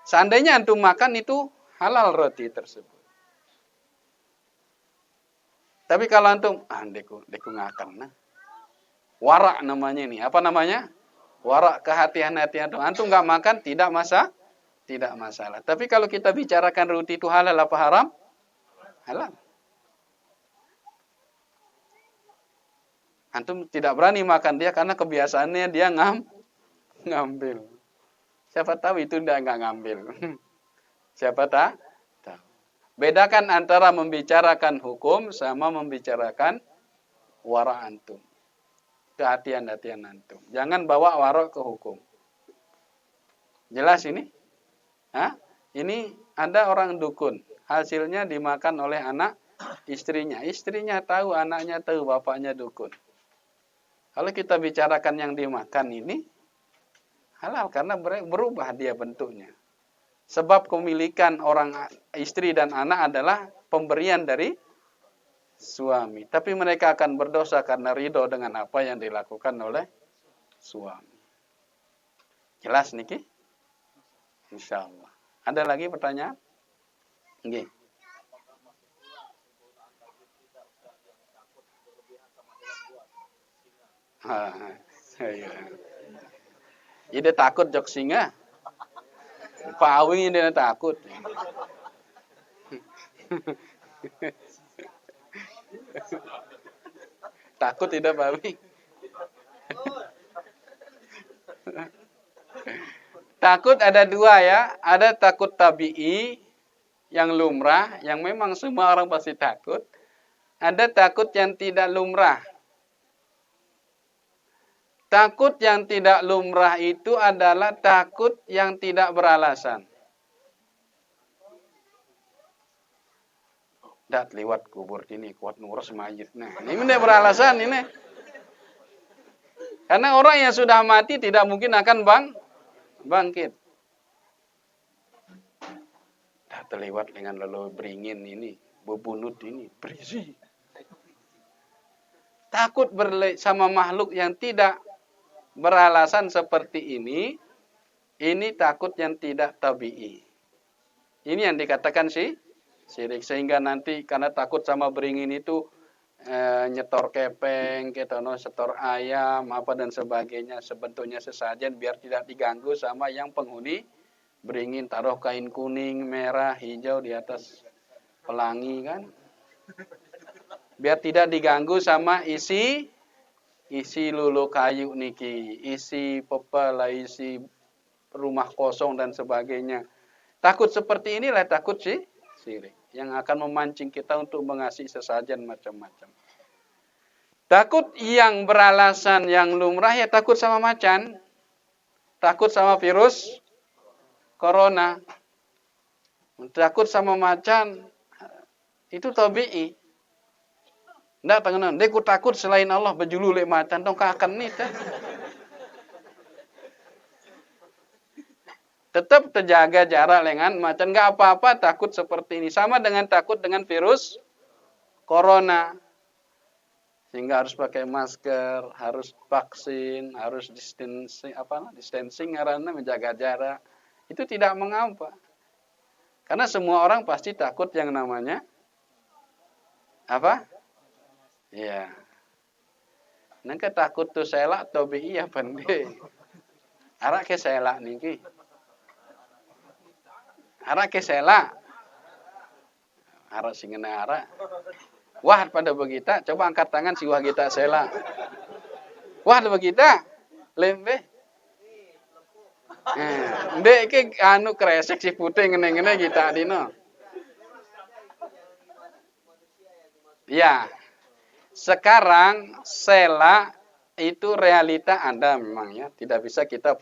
Seandainya antum makan itu halal roti tersebut. Tapi kalau antum deku ngakan nah. Wara' namanya ini. Apa namanya? Wara', kehati-hatian antum enggak makan tidak masalah. Tapi kalau kita bicarakan roti itu halal apa haram? Halal. Antum tidak berani makan dia karena kebiasaannya dia ngambil. Siapa tahu itu nggak ngambil. Siapa tahu? Bedakan antara membicarakan hukum sama membicarakan wara antum. Kehatian-hatian antum. Jangan bawa wara ke hukum. Jelas ini? Hah? Ini ada orang dukun. Hasilnya dimakan oleh anak istrinya. Istrinya tahu, anaknya tahu, bapaknya dukun. Kalau kita bicarakan yang dimakan ini, halal karena berubah dia bentuknya. Sebab kepemilikan orang istri dan anak adalah pemberian dari suami. Tapi mereka akan berdosa karena ridho dengan apa yang dilakukan oleh suami. Jelas Niki? Insya Allah. Ada lagi pertanyaan? Nggih. Ide takut jok singa. Pawing dia takut. Takut tidak pawing. Takut ada dua ya. Ada takut tabi'i yang lumrah, yang memang semua orang pasti takut. Ada takut yang tidak lumrah. Takut yang tidak lumrah itu adalah takut yang tidak beralasan. Dat lewat kubur ini kuat ngurus mayit. Nah, ini tidak beralasan ini. Karena orang yang sudah mati tidak mungkin akan bangkit. Dat terlewat dengan lalu beringin ini, bebunut ini, berisi. Takut sama makhluk yang tidak beralasan seperti ini takut yang tidak tabi'i. Ini yang dikatakan syirik. Sehingga nanti karena takut sama beringin itu nyetor kepeng, setor ayam, apa dan sebagainya, sebentuknya sesajen biar tidak diganggu sama yang penghuni beringin. Taruh kain kuning, merah, hijau di atas pelangi kan. Biar tidak diganggu sama isi lulu kayu niki, isi pepala, isi rumah kosong dan sebagainya. Takut seperti inilah takut syirik yang akan memancing kita untuk mengasih sesajen macam-macam. Takut yang beralasan yang lumrah ya takut sama macan, takut sama virus corona, takut sama macan itu tabi'i. Ndak tengenan, deku takut selain Allah berjulu lek macan dong kaken nih teh. Tetap terjaga jarak dengan macan, enggak apa-apa takut seperti ini. Sama dengan takut dengan virus corona. Sehingga harus pakai masker, harus vaksin, harus distancing karena menjaga jarak. Itu tidak mengapa. Karena semua orang pasti takut yang namanya apa? Ya. Nangka takut tu selak tabi'i ya pandai. Arak ke selak niki. Arak ke selak. Arak singena arak. Wah pada begita, coba angkat tangan si wah kita selak. Wah ada begita. Lembe. Ndek iki anu kresek si putih ngene-ngene kita dino. Ya. Sekarang sela itu realita ada memang ya, tidak bisa kita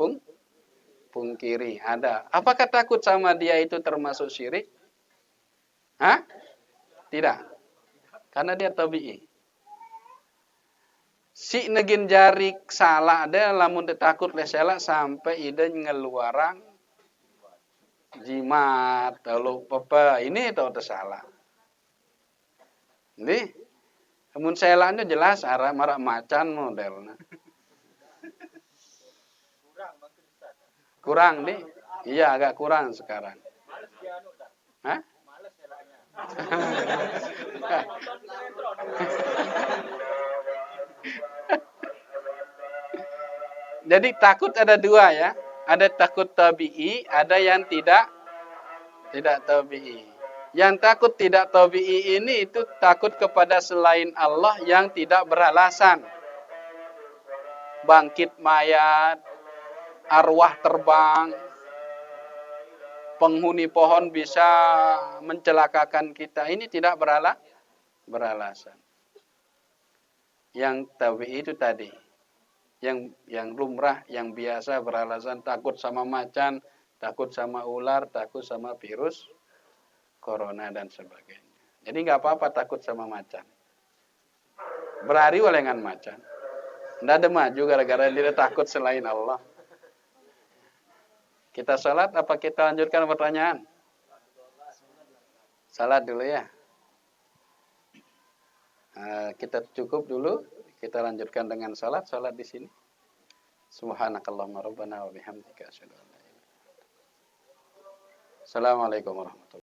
pungkiri, ada. Apakah takut sama dia itu termasuk syirik? Hah? Tidak. Karena dia tabi'i. Si negin jari salah ada lamun takut le sela sampai ide ngeluaran jimat, lalu apa ini itu salah. Ini namun selanya jelas arah marak macan modelnya. Kurang nih. Iya agak kurang sekarang. Hah? Jadi takut ada dua ya. Ada takut tabi'i, ada yang tidak tabi'i. Yang takut tidak tabi'i ini itu takut kepada selain Allah yang tidak beralasan. Bangkit mayat, arwah terbang, penghuni pohon bisa mencelakakan kita. Ini tidak beralasan. Yang tabii itu tadi, yang lumrah, yang biasa beralasan takut sama macan, takut sama ular, takut sama virus corona dan sebagainya. Jadi nggak apa-apa takut sama macan. Berari walengan macan. Nggak ada maju gara-gara dia takut selain Allah. Kita salat apa kita lanjutkan pertanyaan? Salat dulu ya. Kita cukup dulu. Kita lanjutkan dengan salat di sini. Subhanakallahumma rabbana wa bihamdika asyhadu an la ilaha illa anta. Assalamualaikum warahmatullahi wabarakatuh.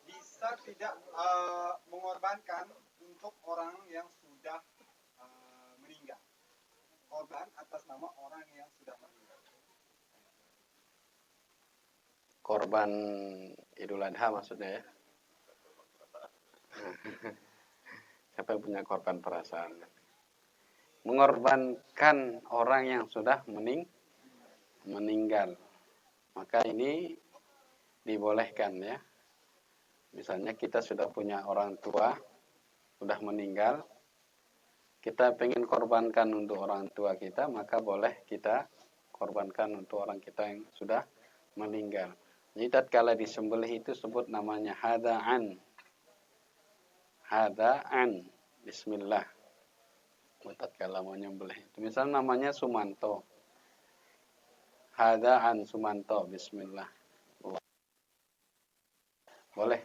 Bisa tidak mengorbankan untuk orang yang sudah meninggal. Korban atas nama orang yang sudah meninggal. Korban Idul Adha maksudnya ya. Siapa yang punya korban perasaan? Mengorbankan orang yang sudah meninggal. Maka ini dibolehkan ya. Misalnya kita sudah punya orang tua, sudah meninggal. Kita pengen korbankan untuk orang tua kita, maka boleh kita korbankan untuk orang kita yang sudah meninggal. Jadi tatkala disembelih itu sebut namanya hadaan. Hadaan. Bismillah. Tatkala mau nyembelih itu. Misalnya namanya Sumanto. Hadaan Sumanto. Bismillah. Boleh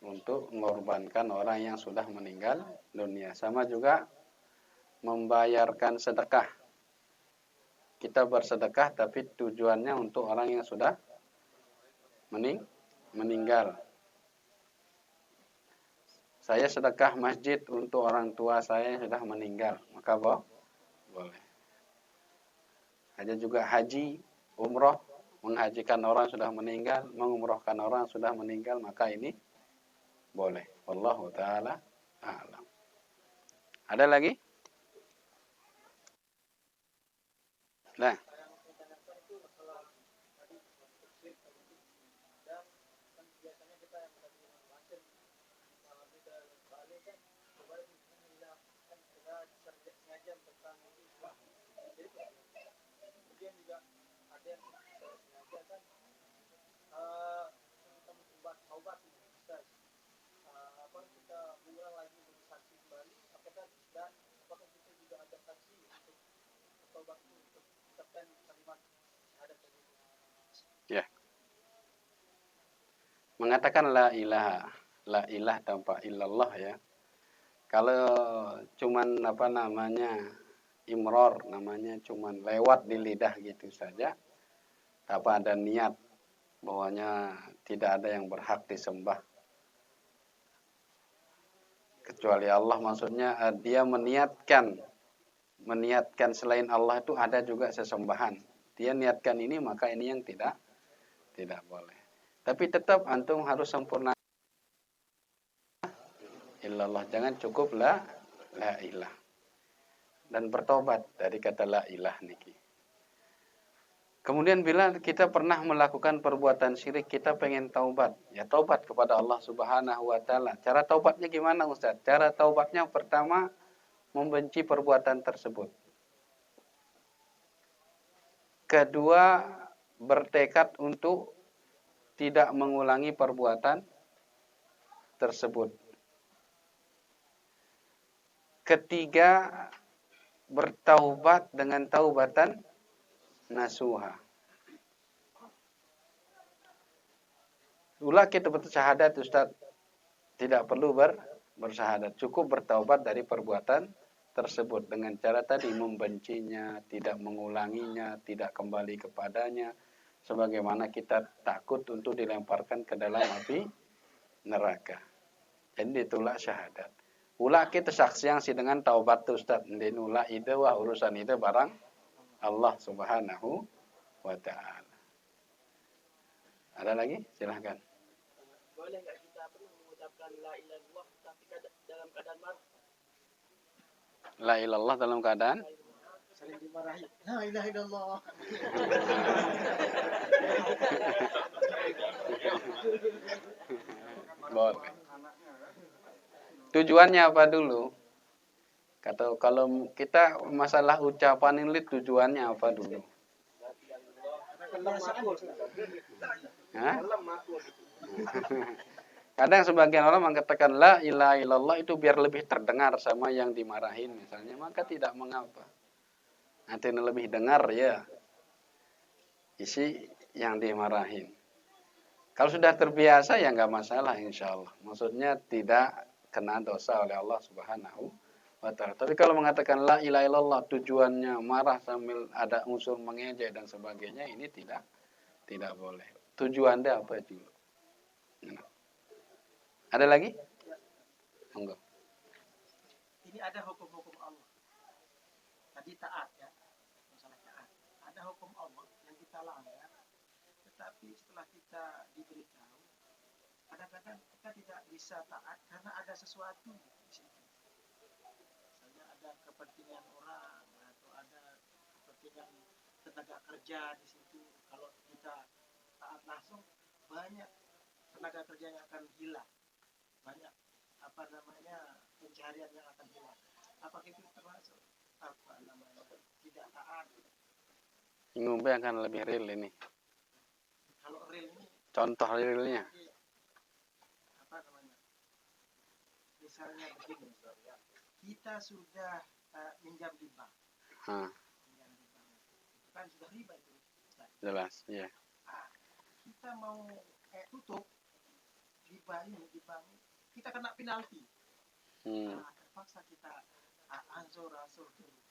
untuk mengorbankan orang yang sudah meninggal dunia. Sama juga membayarkan sedekah. Kita bersedekah tapi tujuannya untuk orang yang sudah meninggal. Saya sedekah masjid untuk orang tua saya yang sudah meninggal. Maka boleh. Ada juga haji, umroh, menghajikan orang sudah meninggal, mengumrohkan orang sudah meninggal, maka ini boleh. Wallahu ta'ala a'lam. Ada lagi? Nah. Ya. Mengatakan la ilah tanpa illallah ya. Kalau cuman imror namanya cuman lewat di lidah gitu saja, tanpa ada niat bahwanya tidak ada yang berhak disembah kecuali Allah, maksudnya dia meniatkan selain Allah itu ada juga sesembahan. Dia niatkan ini, maka ini yang tidak boleh. Tapi tetap antum harus sempurna illallah, jangan cukup la ilah. Dan bertobat dari kata la ilah niki. Kemudian bila kita pernah melakukan perbuatan syirik, kita pengen taubat. Ya taubat kepada Allah Subhanahu wa taala. Cara taubatnya gimana Ustaz? Cara taubatnya pertama membenci perbuatan tersebut. Kedua, bertekad untuk tidak mengulangi perbuatan tersebut. Ketiga, bertaubat dengan taubatan nasuha. Ulah kita bersyahadat Ustaz, tidak perlu bersyahadat, cukup bertaubat dari perbuatan tersebut dengan cara tadi membencinya, tidak mengulanginya, tidak kembali kepadanya, sebagaimana kita takut untuk dilemparkan ke dalam api neraka. Jadi itulah syahadat. Ulah kita saksiang si dengan taubat tu Ustaz, ndin ulah ide wah urusan itu barang Allah Subhanahu wa taala. Ada lagi? Silahkan. Boleh enggak kita mengucapkan la ilaha illallah tapi dalam keadaan marah? La ilallah dalam keadaan Saling dimarahi. La ilaha illallah. boleh. Tujuannya apa dulu? Kalau kita masalah ucapan ini tujuannya apa dulu? Hah? Kadang sebagian orang mengatakan la ilaha illallah itu biar lebih terdengar sama yang dimarahin misalnya, maka tidak mengapa. Nanti lebih dengar ya isi yang dimarahin. Kalau sudah terbiasa ya nggak masalah insya Allah. Maksudnya tidak kena dosa oleh Allah Subhanahu wa ta'ala. Tapi kalau mengatakan la ilaha illallah tujuannya marah sambil ada unsur mengejek dan sebagainya, ini tidak boleh. Tujuan dia apa dulu? Ada lagi? Ya, Monggo. ini ada hukum-hukum Allah. Tadi taat ya, masalah taat. Ada hukum Allah yang kita langgar, tetapi setelah kita diberitahu, kadang-kadang kita tidak bisa taat karena ada sesuatu di situ. Misalnya ada kepentingan orang atau ada kepentingan tenaga kerja di situ. Kalau kita taat langsung, banyak tenaga kerja yang akan hilang, banyak pencarian yang akan hilang. Apakah itu termasuk tidak taat? Ngombe akan lebih real ini. Kalau real ini Contoh realnya. Misalnya begini, kita sudah minjam di bank, Hah, itu kan sudah riba itu, Ustaz. jelas, ya. Kita mau tutup riba ini di bank, kita kena penalti. Terpaksa kita ansur dulu.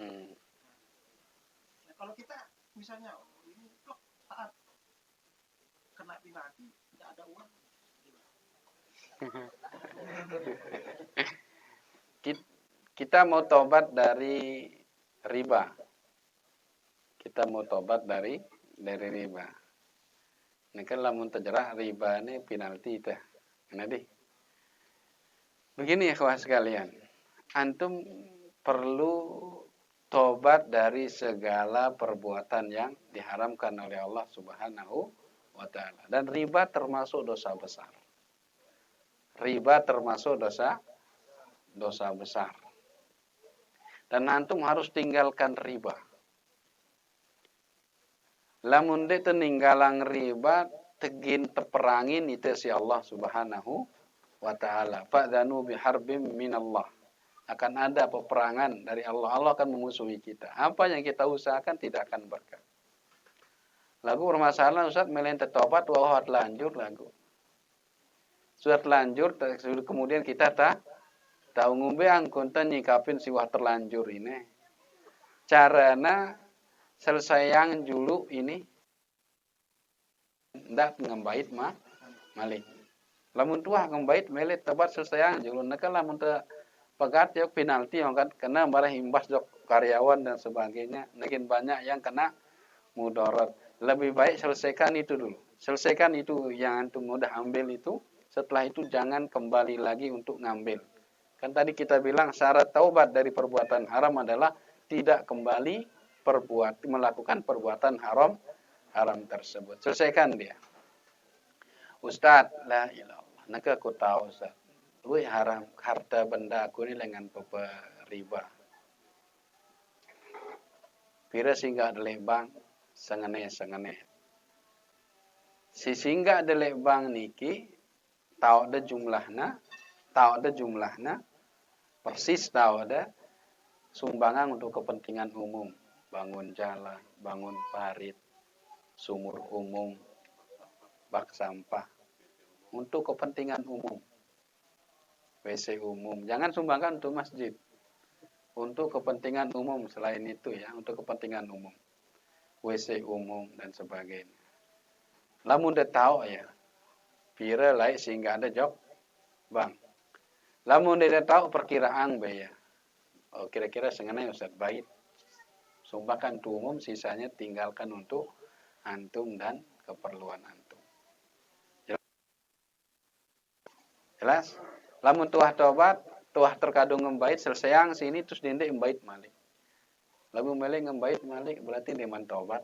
Nah, kalau kita misalnya ini taat kena penalti, tidak ada uang. Kita mau tobat dari riba. Kita mau tobat dari riba. Ini kan lamun terjerah riba ini penalti itu. Nanti. Begini ya kawan sekalian. Antum perlu tobat dari segala perbuatan yang diharamkan oleh Allah Subhanahu wa taala. Dan riba termasuk dosa besar. Riba termasuk dosa besar. Dan antum harus tinggalkan riba. Lamun de teninggalang riba tegin teperangin itu si Allah Subhanahu wa taala. Fa'dhanu biharbim minallah. Akan ada peperangan dari Allah. Allah akan memusuhi kita. Apa yang kita usahakan tidak akan berkah. Lagu permasalahan Ustaz melen tobat wa lanjut lagu. Sudah terlanjur kemudian kita tahu ngombe angkuntan nyikapin siwah terlanjur ini. Carana selesaiang dulu ini ndak ngembait malik. Lamun tuah ngembait melet tebat selesaiang dulu neka lamun te pegat ya penalti kan kena barah imbas jok karyawan dan sebagainya. Makin banyak yang kena mudarat. Lebih baik selesaikan itu dulu. Selesaikan itu yang antum udah ambil itu. Setelah itu jangan kembali lagi untuk ngambil. Kan tadi kita bilang syarat taubat dari perbuatan haram adalah tidak kembali melakukan perbuatan haram tersebut. Selesaikan dia. Ustaz, la ilallah. Naka aku tahu Ustaz. Lu haram harta benda aku ini dengan riba. Pira singgah delek bank sengene. Si singgah delek bank niki tahu ada jumlahnya, persis tahu ada sumbangan untuk kepentingan umum, bangun jalan, bangun parit, sumur umum, bak sampah, untuk kepentingan umum, WC umum, jangan sumbangkan untuk masjid, untuk kepentingan umum selain itu ya, untuk kepentingan umum, WC umum dan sebagainya. Lamun dia tahu ya, pira lain sehingga ada job bang. Lamun dia tahu perkiraan biaya. Oh, kira-kira sengenai Ustaz baik. Sumbangkan untuk umum, sisanya tinggalkan untuk antum dan keperluan antum. Jelas? Lamun tuah tobat, tuah terkadung ngembait selesai sini terus dindek ngembait malik. Lamun malik ngembait malik berarti dia tobat.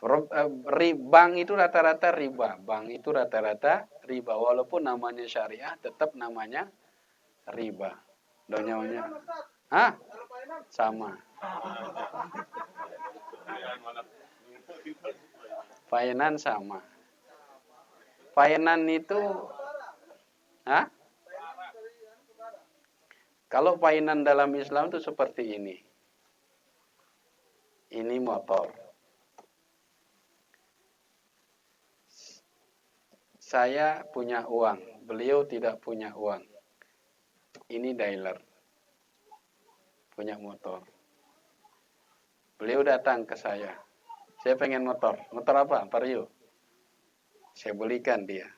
Bank itu rata-rata riba. Bank itu rata-rata riba. Walaupun namanya syariah, tetap namanya riba. Donyanya. Hah? Sama. Finance sama. Finance itu, hah? Kalau finance dalam Islam itu seperti ini. Ini motor. Saya punya uang, beliau tidak punya uang. Ini dealer, punya motor. Beliau datang ke saya pengen motor. Motor apa? Vario. Saya belikan dia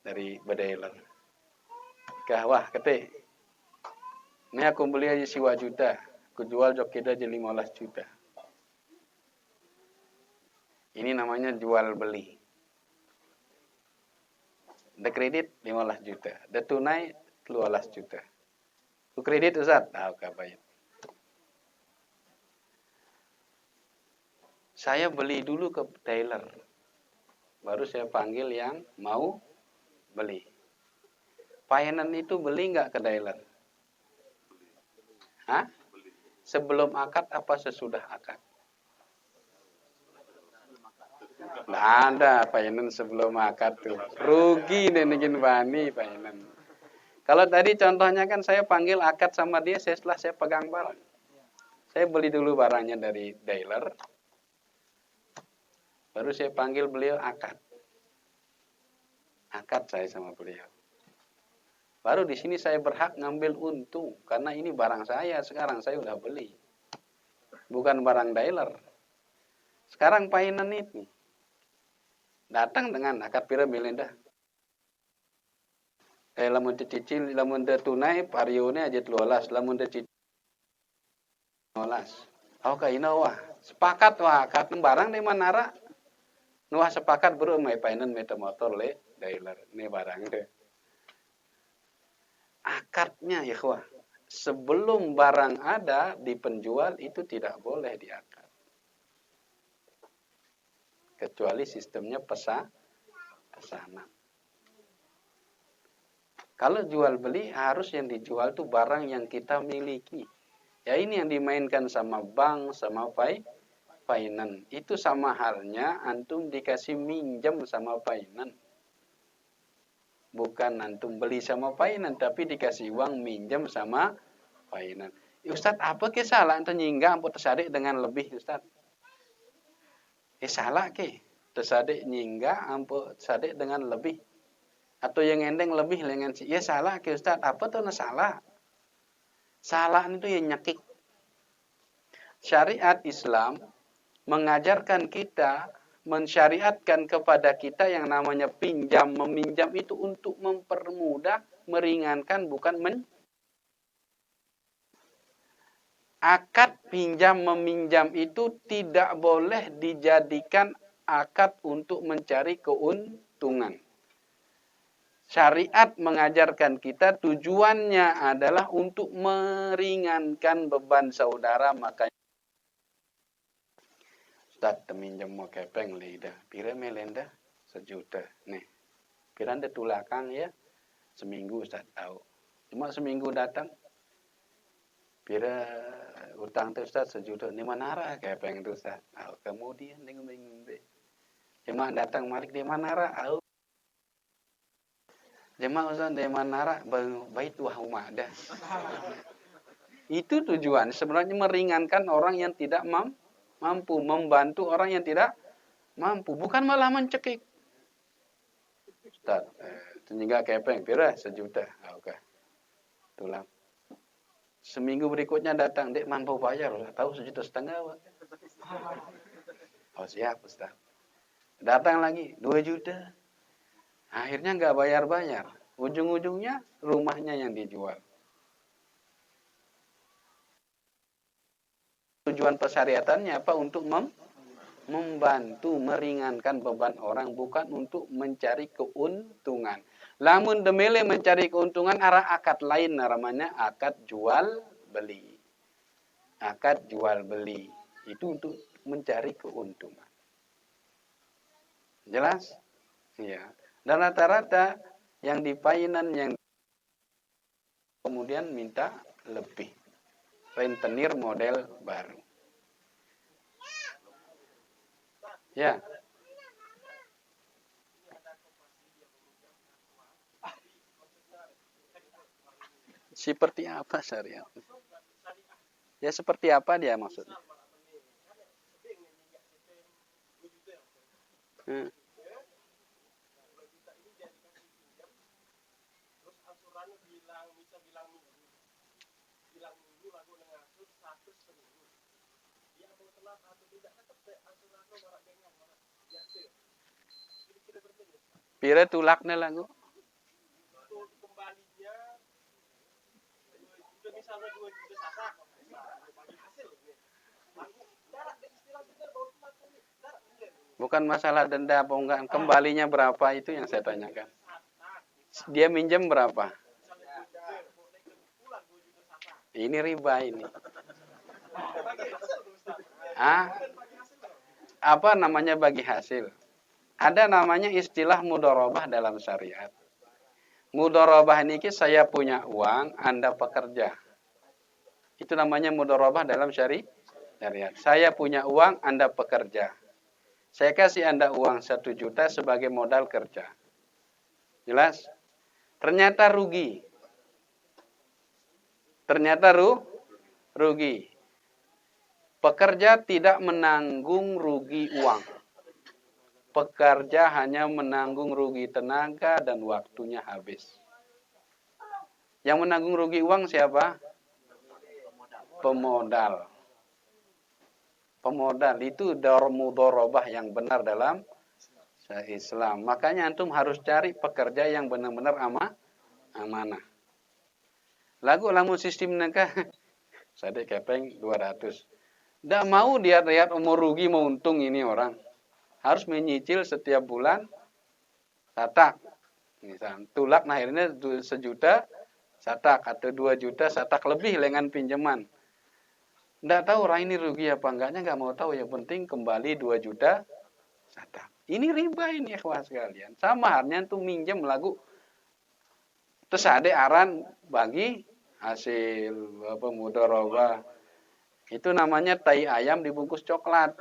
dari bedailer. Wah, ketik. Ini aku beli aja siwa juta. Aku jual joket aja 15 juta. Ini namanya jual beli. Ada kredit 15 juta. Ada tunai 12 juta. Ku kredit Ustaz. Tahu kabar. Saya beli dulu ke dealer. Baru saya panggil yang mau beli. Finance itu beli nggak ke dealer? Hah? Sebelum akad apa sesudah akad? Nggak ada finance sebelum akad tuh. Rugi nenengin bani finance. Kalau tadi contohnya kan saya panggil akad sama dia setelah saya pegang barang. Saya beli dulu barangnya dari dealer. Baru saya panggil beliau akad. Akad saya sama beliau. Baru di sini saya berhak ngambil untung. Karena ini barang saya, sekarang saya udah beli. Bukan barang dealer. Sekarang painan ini. Datang dengan akad pira milinda. Lamun dicicil, lamun de tunai, parione aja 12. Lamun de cicil, 12. Oke, ini wah. Sepakat wah, akad barang di manara. Nuah sepakat bro, may painan meta motor le, dealer. Ini barang deh. Akadnya ya wah. Sebelum barang ada di penjual itu tidak boleh diakad. Kecuali sistemnya pesanan. Kalau jual beli harus yang dijual tuh barang yang kita miliki. Ya ini yang dimainkan sama bank, sama finance. Itu sama halnya antum dikasih minjem sama finance. Bukan antum beli sama finance, tapi dikasih uang minjem sama finance. Ustaz, apa ke salah antum nyingga ampun tersadik dengan lebih Ustaz? Salah ke? Tersadik nyingga ampun tersadik dengan lebih. Atau yang endeng lebih dengan si. Ya salah ke Ustaz, apa tuh salah? Salah itu yang nyakik. Syariat Islam mengajarkan kita, mensyariatkan kepada kita yang namanya pinjam, meminjam itu untuk mempermudah, meringankan, bukan akad pinjam meminjam itu tidak boleh dijadikan akad untuk mencari keuntungan. Syariat mengajarkan kita tujuannya adalah untuk meringankan beban saudara, makanya Ustaz minjem mau kepeng lidah. Pira melenda 1 juta. Nih. Pira anda tulakang ya. Seminggu Ustaz tahu. Cuma seminggu datang. Pira utang tu Ustaz 1 juta. Ni manara kepeng tu Ustaz. Tahu. Kemudian bingung. Cuma datang malik di manara. Tahu. Jemaah Ustaz di manara bait wah rumah dah. Itu tujuan sebenarnya meringankan orang yang tidak mampu, membantu orang yang tidak mampu, bukan malah mencekik. Ustaz, tinggal kepeng, pira 1 juta. Oke. Tulang. Seminggu berikutnya datang, dek mampu bayar, tahu 1,5 juta. Oh siap Ustaz. Datang lagi 2 juta. Akhirnya nggak bayar-bayar. Ujung-ujungnya rumahnya yang dijual. Tujuan persyariatannya apa? Untuk membantu, meringankan beban orang, bukan untuk mencari keuntungan. Lamun demele mencari keuntungan arah akad lain namanya akad jual beli. Akad jual beli itu untuk mencari keuntungan. Jelas? Iya. Dan rata-rata yang di painan yang kemudian minta lebih. Rentenir model baru. Ya. Seperti apa syariat? Ya seperti apa dia maksudnya? Pira tulaknya lagu. Untuk kembalinya udah misalnya 2 juta sasak bagi hasil Bukan masalah denda apa enggak, kembalinya berapa itu yang saya tanyakan. Dia minjem berapa? Ini riba ini. Apa namanya bagi hasil? Ada namanya istilah mudharabah dalam syariat. Mudharabah ini saya punya uang, Anda pekerja. Itu namanya mudharabah dalam syariat. Saya punya uang, Anda pekerja. Saya kasih Anda uang 1 juta sebagai modal kerja. Jelas? Ternyata rugi. Rugi. Pekerja tidak menanggung rugi uang. Pekerja hanya menanggung rugi tenaga dan waktunya habis. Yang menanggung rugi uang siapa? Pemodal. Pemodal itu mudharabah yang benar dalam Islam. Makanya antum harus cari pekerja yang benar-benar amanah. Lagu sistem nikah sadek kepeng 200. Nggak mau dia lihat umur rugi mau untung ini orang. Harus menyicil setiap bulan satak. Misal tulak nah akhirnya 1 juta satak atau 2 juta satak lebih dengan pinjaman. Nggak tahu orang ini rugi apa enggaknya, nggak mau tahu. Yang penting kembali 2 juta satak. Ini riba ini ikhwas sekalian. Sama halnya tuh minjem lagu. Terus ada aran bagi hasil mudharabah. Itu namanya tai ayam dibungkus coklat.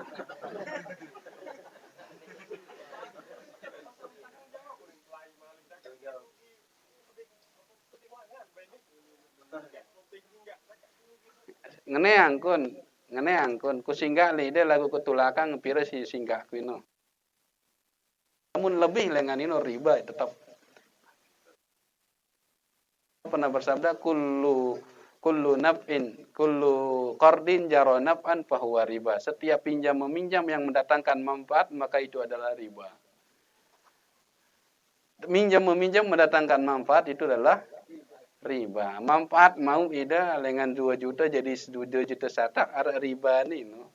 Ngene angkun ku singgah lide lagu ketulakang pira si singgah kuino. Namun lebih dengan ini riba tetap. Pernah bersabda kullu qardin jara naf'an fahuwa riba. Setiap pinjam meminjam yang mendatangkan manfaat maka itu adalah riba. Minjam meminjam mendatangkan manfaat itu adalah riba. Manfaat mau ida dengan 2 juta jadi 2 juta satak ada riba nih no.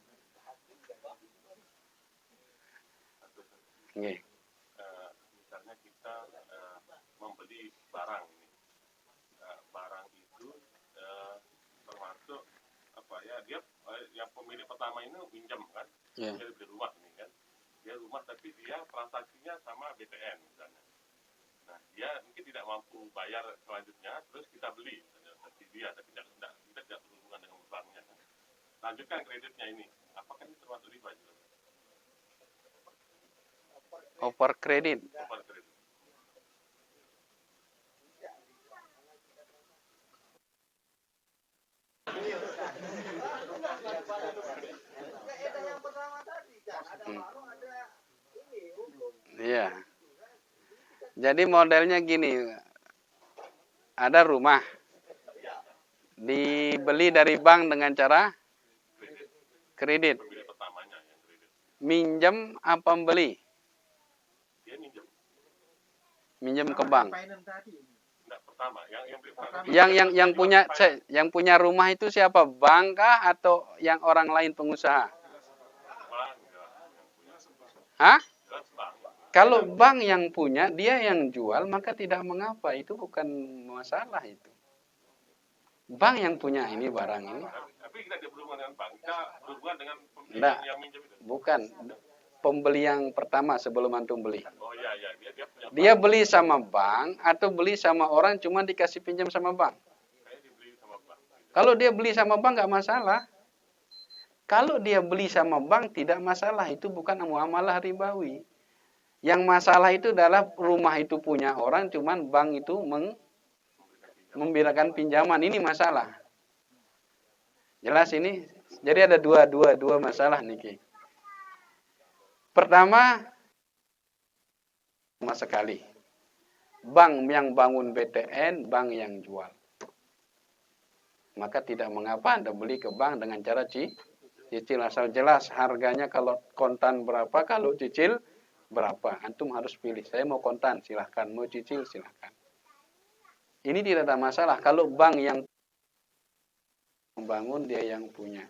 Nggih. Misalnya kita membeli barang ini. Barang itu termasuk apa ya? Dia yang pemilik pertama ini pinjam kan? Yeah. Dia beli rumah ini kan. Dia rumah tapi dia transaksinya sama BTN misalnya. Nah, dia mungkin tidak mampu bayar selanjutnya, terus kita beli dari dia, tapi kita tidak berhubungan dengan banknya. Kan? Lanjutkan kreditnya ini, apakah ini termasuk riba juga? Over kredit. Over kredit. Iya. Jadi modelnya gini, ada rumah, dibeli dari bank dengan cara kredit. Pemilik pertamanya yang kredit. Minjem apa beli? Dia minjem. Minjem ke bank. Enggak, pertama, Yang punya rumah itu siapa? Bank kah atau yang orang lain pengusaha? Bank. Hah? Jelas bank. Kalau bank yang punya, dia yang jual, maka tidak mengapa. Itu bukan masalah itu. Bank yang punya ini barang ini. Tapi kita tidak berhubungan dengan bank, kita berhubungan dengan pembeli Enggak, yang minjem itu. bukan. Pembeli yang pertama sebelum antum beli. Oh iya, dia punya Dia bank. beli sama bank atau beli sama orang cuma dikasih pinjam sama bank. Saya dibeli sama bank. Kalau dia beli sama bank nggak masalah. Kalau dia beli sama bank tidak masalah. Itu bukan muamalah ribawi. Yang masalah itu adalah rumah itu punya orang, cuman bank itu memberikan pinjaman. Ini masalah. Jelas ini? Jadi ada dua masalah nih. Pertama, sama sekali. Bank yang bangun BTN, bank yang jual. Maka tidak mengapa Anda beli ke bank dengan cara cicil. Asal jelas harganya kalau kontan berapa, kalau cicil berapa. Antum harus pilih. Saya mau kontan, silahkan. Mau cicil, silahkan. Ini tidak ada masalah. Kalau bank yang membangun, dia yang punya.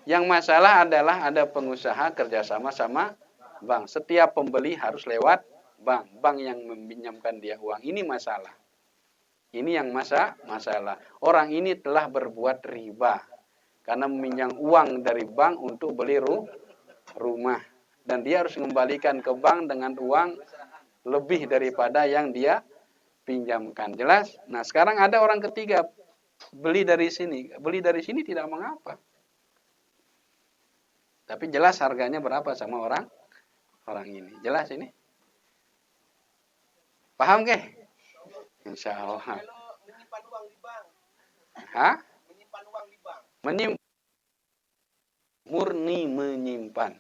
Yang masalah adalah ada pengusaha kerjasama sama bank. Setiap pembeli harus lewat bank. Bank yang meminjamkan dia uang. Ini masalah. Ini yang masalah. Orang ini telah berbuat riba. Karena meminjam uang dari bank untuk beli rumah. Dan dia harus mengembalikan ke bank dengan uang lebih daripada yang dia pinjamkan. Jelas? Nah, sekarang ada orang ketiga beli dari sini. Beli dari sini tidak mengapa. Tapi jelas harganya berapa sama orang ini. Jelas ini? Paham ke? Insya Allah. Kalau menyimpan uang di bank, Hah? menyimpan uang di bank. Murni menyimpan.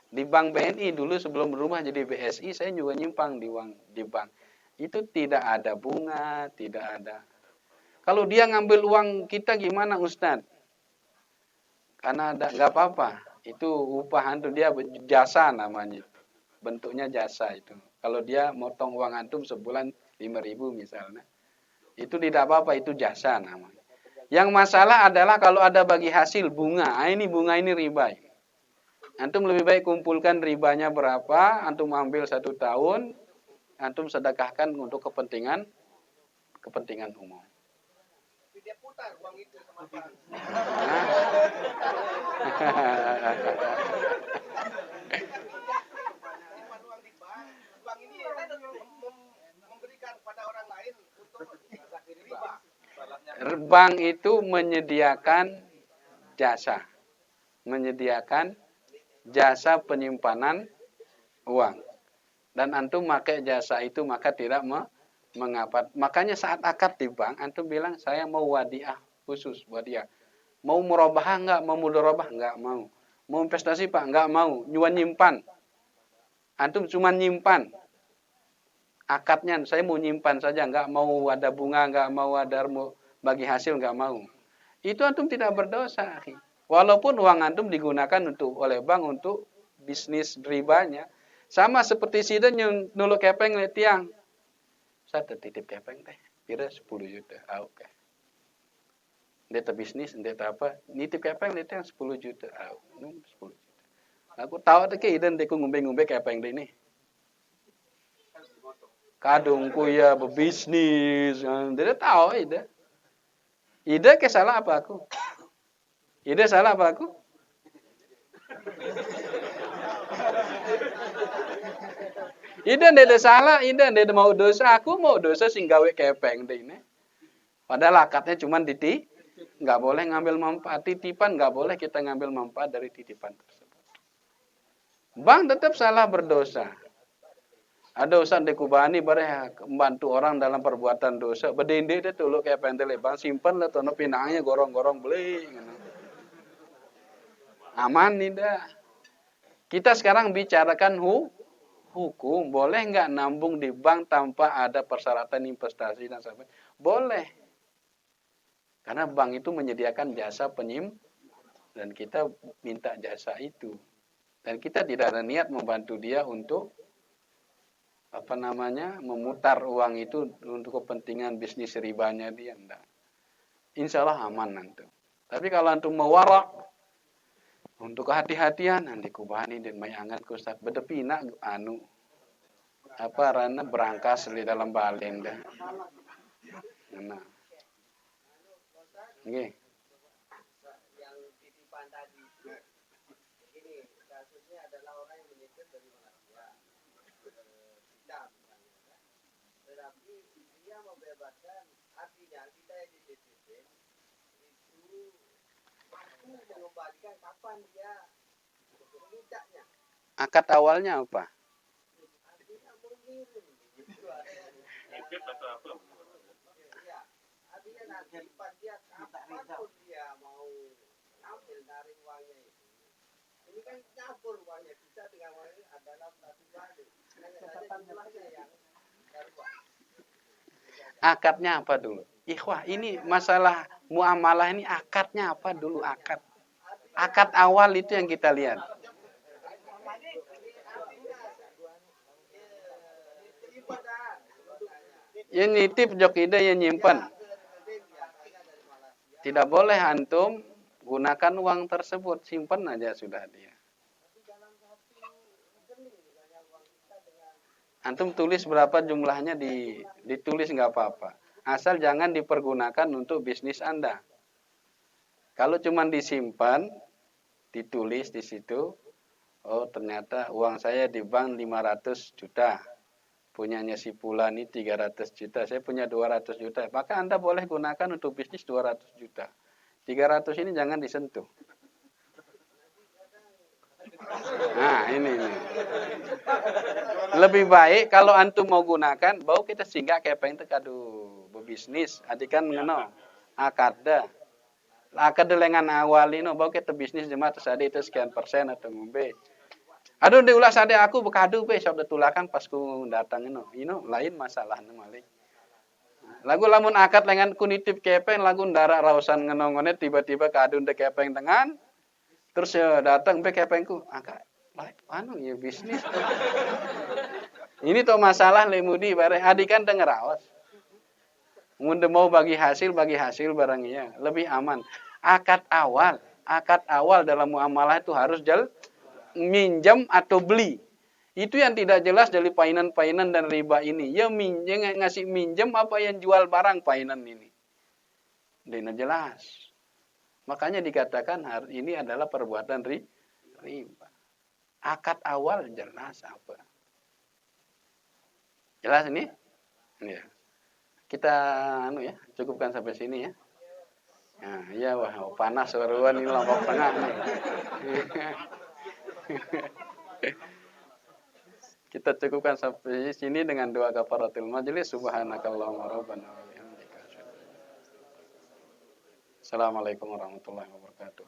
Di bank BNI dulu sebelum berubah jadi BSI, saya juga nyimpang di bank. Itu tidak ada bunga, tidak ada. Kalau dia ngambil uang kita gimana Ustadz? Karena ada, nggak apa-apa. Itu upah antum, dia jasa namanya. Bentuknya jasa itu. Kalau dia motong uang antum sebulan 5.000 misalnya. Itu tidak apa-apa, itu jasa namanya. Yang masalah adalah kalau ada bagi hasil bunga. Ini bunga ini riba. Antum lebih baik kumpulkan ribanya berapa, antum ambil 1 tahun, antum sedekahkan untuk kepentingan umum. Tapi dia putar uang itu sama bank. Menyimpan uang di bank. Bank ini kan memberikan kepada orang lain untuk riba. Bank itu menyediakan jasa. Menyediakan jasa penyimpanan uang. Dan antum pakai jasa itu maka tidak mengapa. Makanya saat akad di bank, antum bilang saya mau wadiah khusus wadiah. Mau murabahah enggak? Mau mudharabah enggak? Mau. Mau investasi Pak? Enggak mau. Cuma nyimpan. Antum cuma nyimpan. Akadnya saya mau nyimpan saja, enggak mau ada bunga, enggak mau ada bagi hasil, enggak mau. Itu antum tidak berdosa, akhi. Walaupun uang antum digunakan oleh bank untuk bisnis ribanya. Sama seperti sida yang nuluk kepeng le tiang. Saya titip kepeng teh, kira 10 juta. Oke. Dia bisnis, dia apa? Nitip kepeng le tiang 10 juta. 10 juta. Aku tahu teh ke iden deku ngombe-ngombe kepeng deh ini. Kadungku ya berbisnis. Dia tahu ide. Ide ke salah apa aku? Ide salah apa aku? Ide ndak salah, ide ndak mau dosa, aku mau dosa sing gawe kepeng deh ini. Padahal akadnya cuma nggak boleh ngambil manfaat titipan, nggak boleh kita ngambil manfaat dari titipan tersebut. Bank tetap salah berdosa. Ada ustaz di Kubani bareh membantu orang dalam perbuatan dosa. Bedende dia tuluk kayak pentele bang simpen lah tono pinangnya gorong-gorong beli. Aman nih dah. Kita sekarang bicarakan hukum. Boleh nggak nambung di bank tanpa ada persyaratan investasi dan sebagainya? Boleh. Karena bank itu menyediakan jasa dan kita minta jasa itu. Dan kita tidak ada niat membantu dia untuk memutar uang itu untuk kepentingan bisnis ribanya dia. Enggak. Insya Allah aman nanti. Tapi kalau antum mewarak untuk kehati-hatian nanti kubani dan mai angat ku Ustaz bedepina rana berangkas di dalam balen dah. Nah. Nggih. Yang titipan tadi ini kasusnya adalah orang yang menitip dari Malaysia kita misalnya, tetapi dia membebaskan, artinya kita yang dititipin itu mampu mengembalikan kapan dia memintanya. Akad awalnya apa? Artinya mengirim gitu ada yang Nitip atau apa? ya, artinya nanti pas dia kapanpun dia mau ngambil dari uangnya itu, ini kan campur uangnya kita dengan uangnya adalah satu balik. Hanya saja jumlahnya yang berubah. Akadnya apa dulu? Ikhwah, ini masalah muamalah ini akadnya apa dulu akad? Akad awal itu yang kita lihat. Ya nitip jok ide ya nyimpan. Tidak boleh antum gunakan uang tersebut, simpan aja sudah dia. Antum tulis berapa jumlahnya ditulis nggak apa-apa. Asal jangan dipergunakan untuk bisnis Anda. Kalau cuma disimpan, ditulis di situ, oh ternyata uang saya di bank 500 juta. Punyanya si Fulan ini 300 juta, saya punya 200 juta. Maka Anda boleh gunakan untuk bisnis 200 juta. 300 ini jangan disentuh. Nah, ini. Lebih baik kalau antum mau gunakan, bau kita singgah kepeng teh kadu berbisnis. Adikan ngeno akada. Akada lengan awal ini bau kita bisnis jemaah terus ada itu sekian persen atau ngombe. Aduh diulah sade aku bekadu be sok detulakan pas ku datang ino lain masalah malik. Lagu lamun akad lengan kunitip kepeng lagu ndara rausan ngenongone tiba-tiba kadun de kepeng tengan. Terus ya datang be kepengku angka anu ya bisnis. Ini tuh masalah lemudi bare adikan denger awas. Mun mau bagi hasil barangnya lebih aman. Akad awal dalam muamalah itu harus minjam atau beli. Itu yang tidak jelas dari painan dan riba ini. Ya ngasih minjam apa yang jual barang painan ini. Dina jelas. Makanya dikatakan ini adalah perbuatan riba. Akad awal jelas apa. Jelas ini? Ya. Kita cukupkan sampai sini ya. Nah, iya wah panas seruan ini lombok tengah nih. Kita cukupkan sampai sini dengan doa kafaratul majelis. Subhanakallahumma rabbana wa bihamdika. Assalamualaikum warahmatullahi wabarakatuh.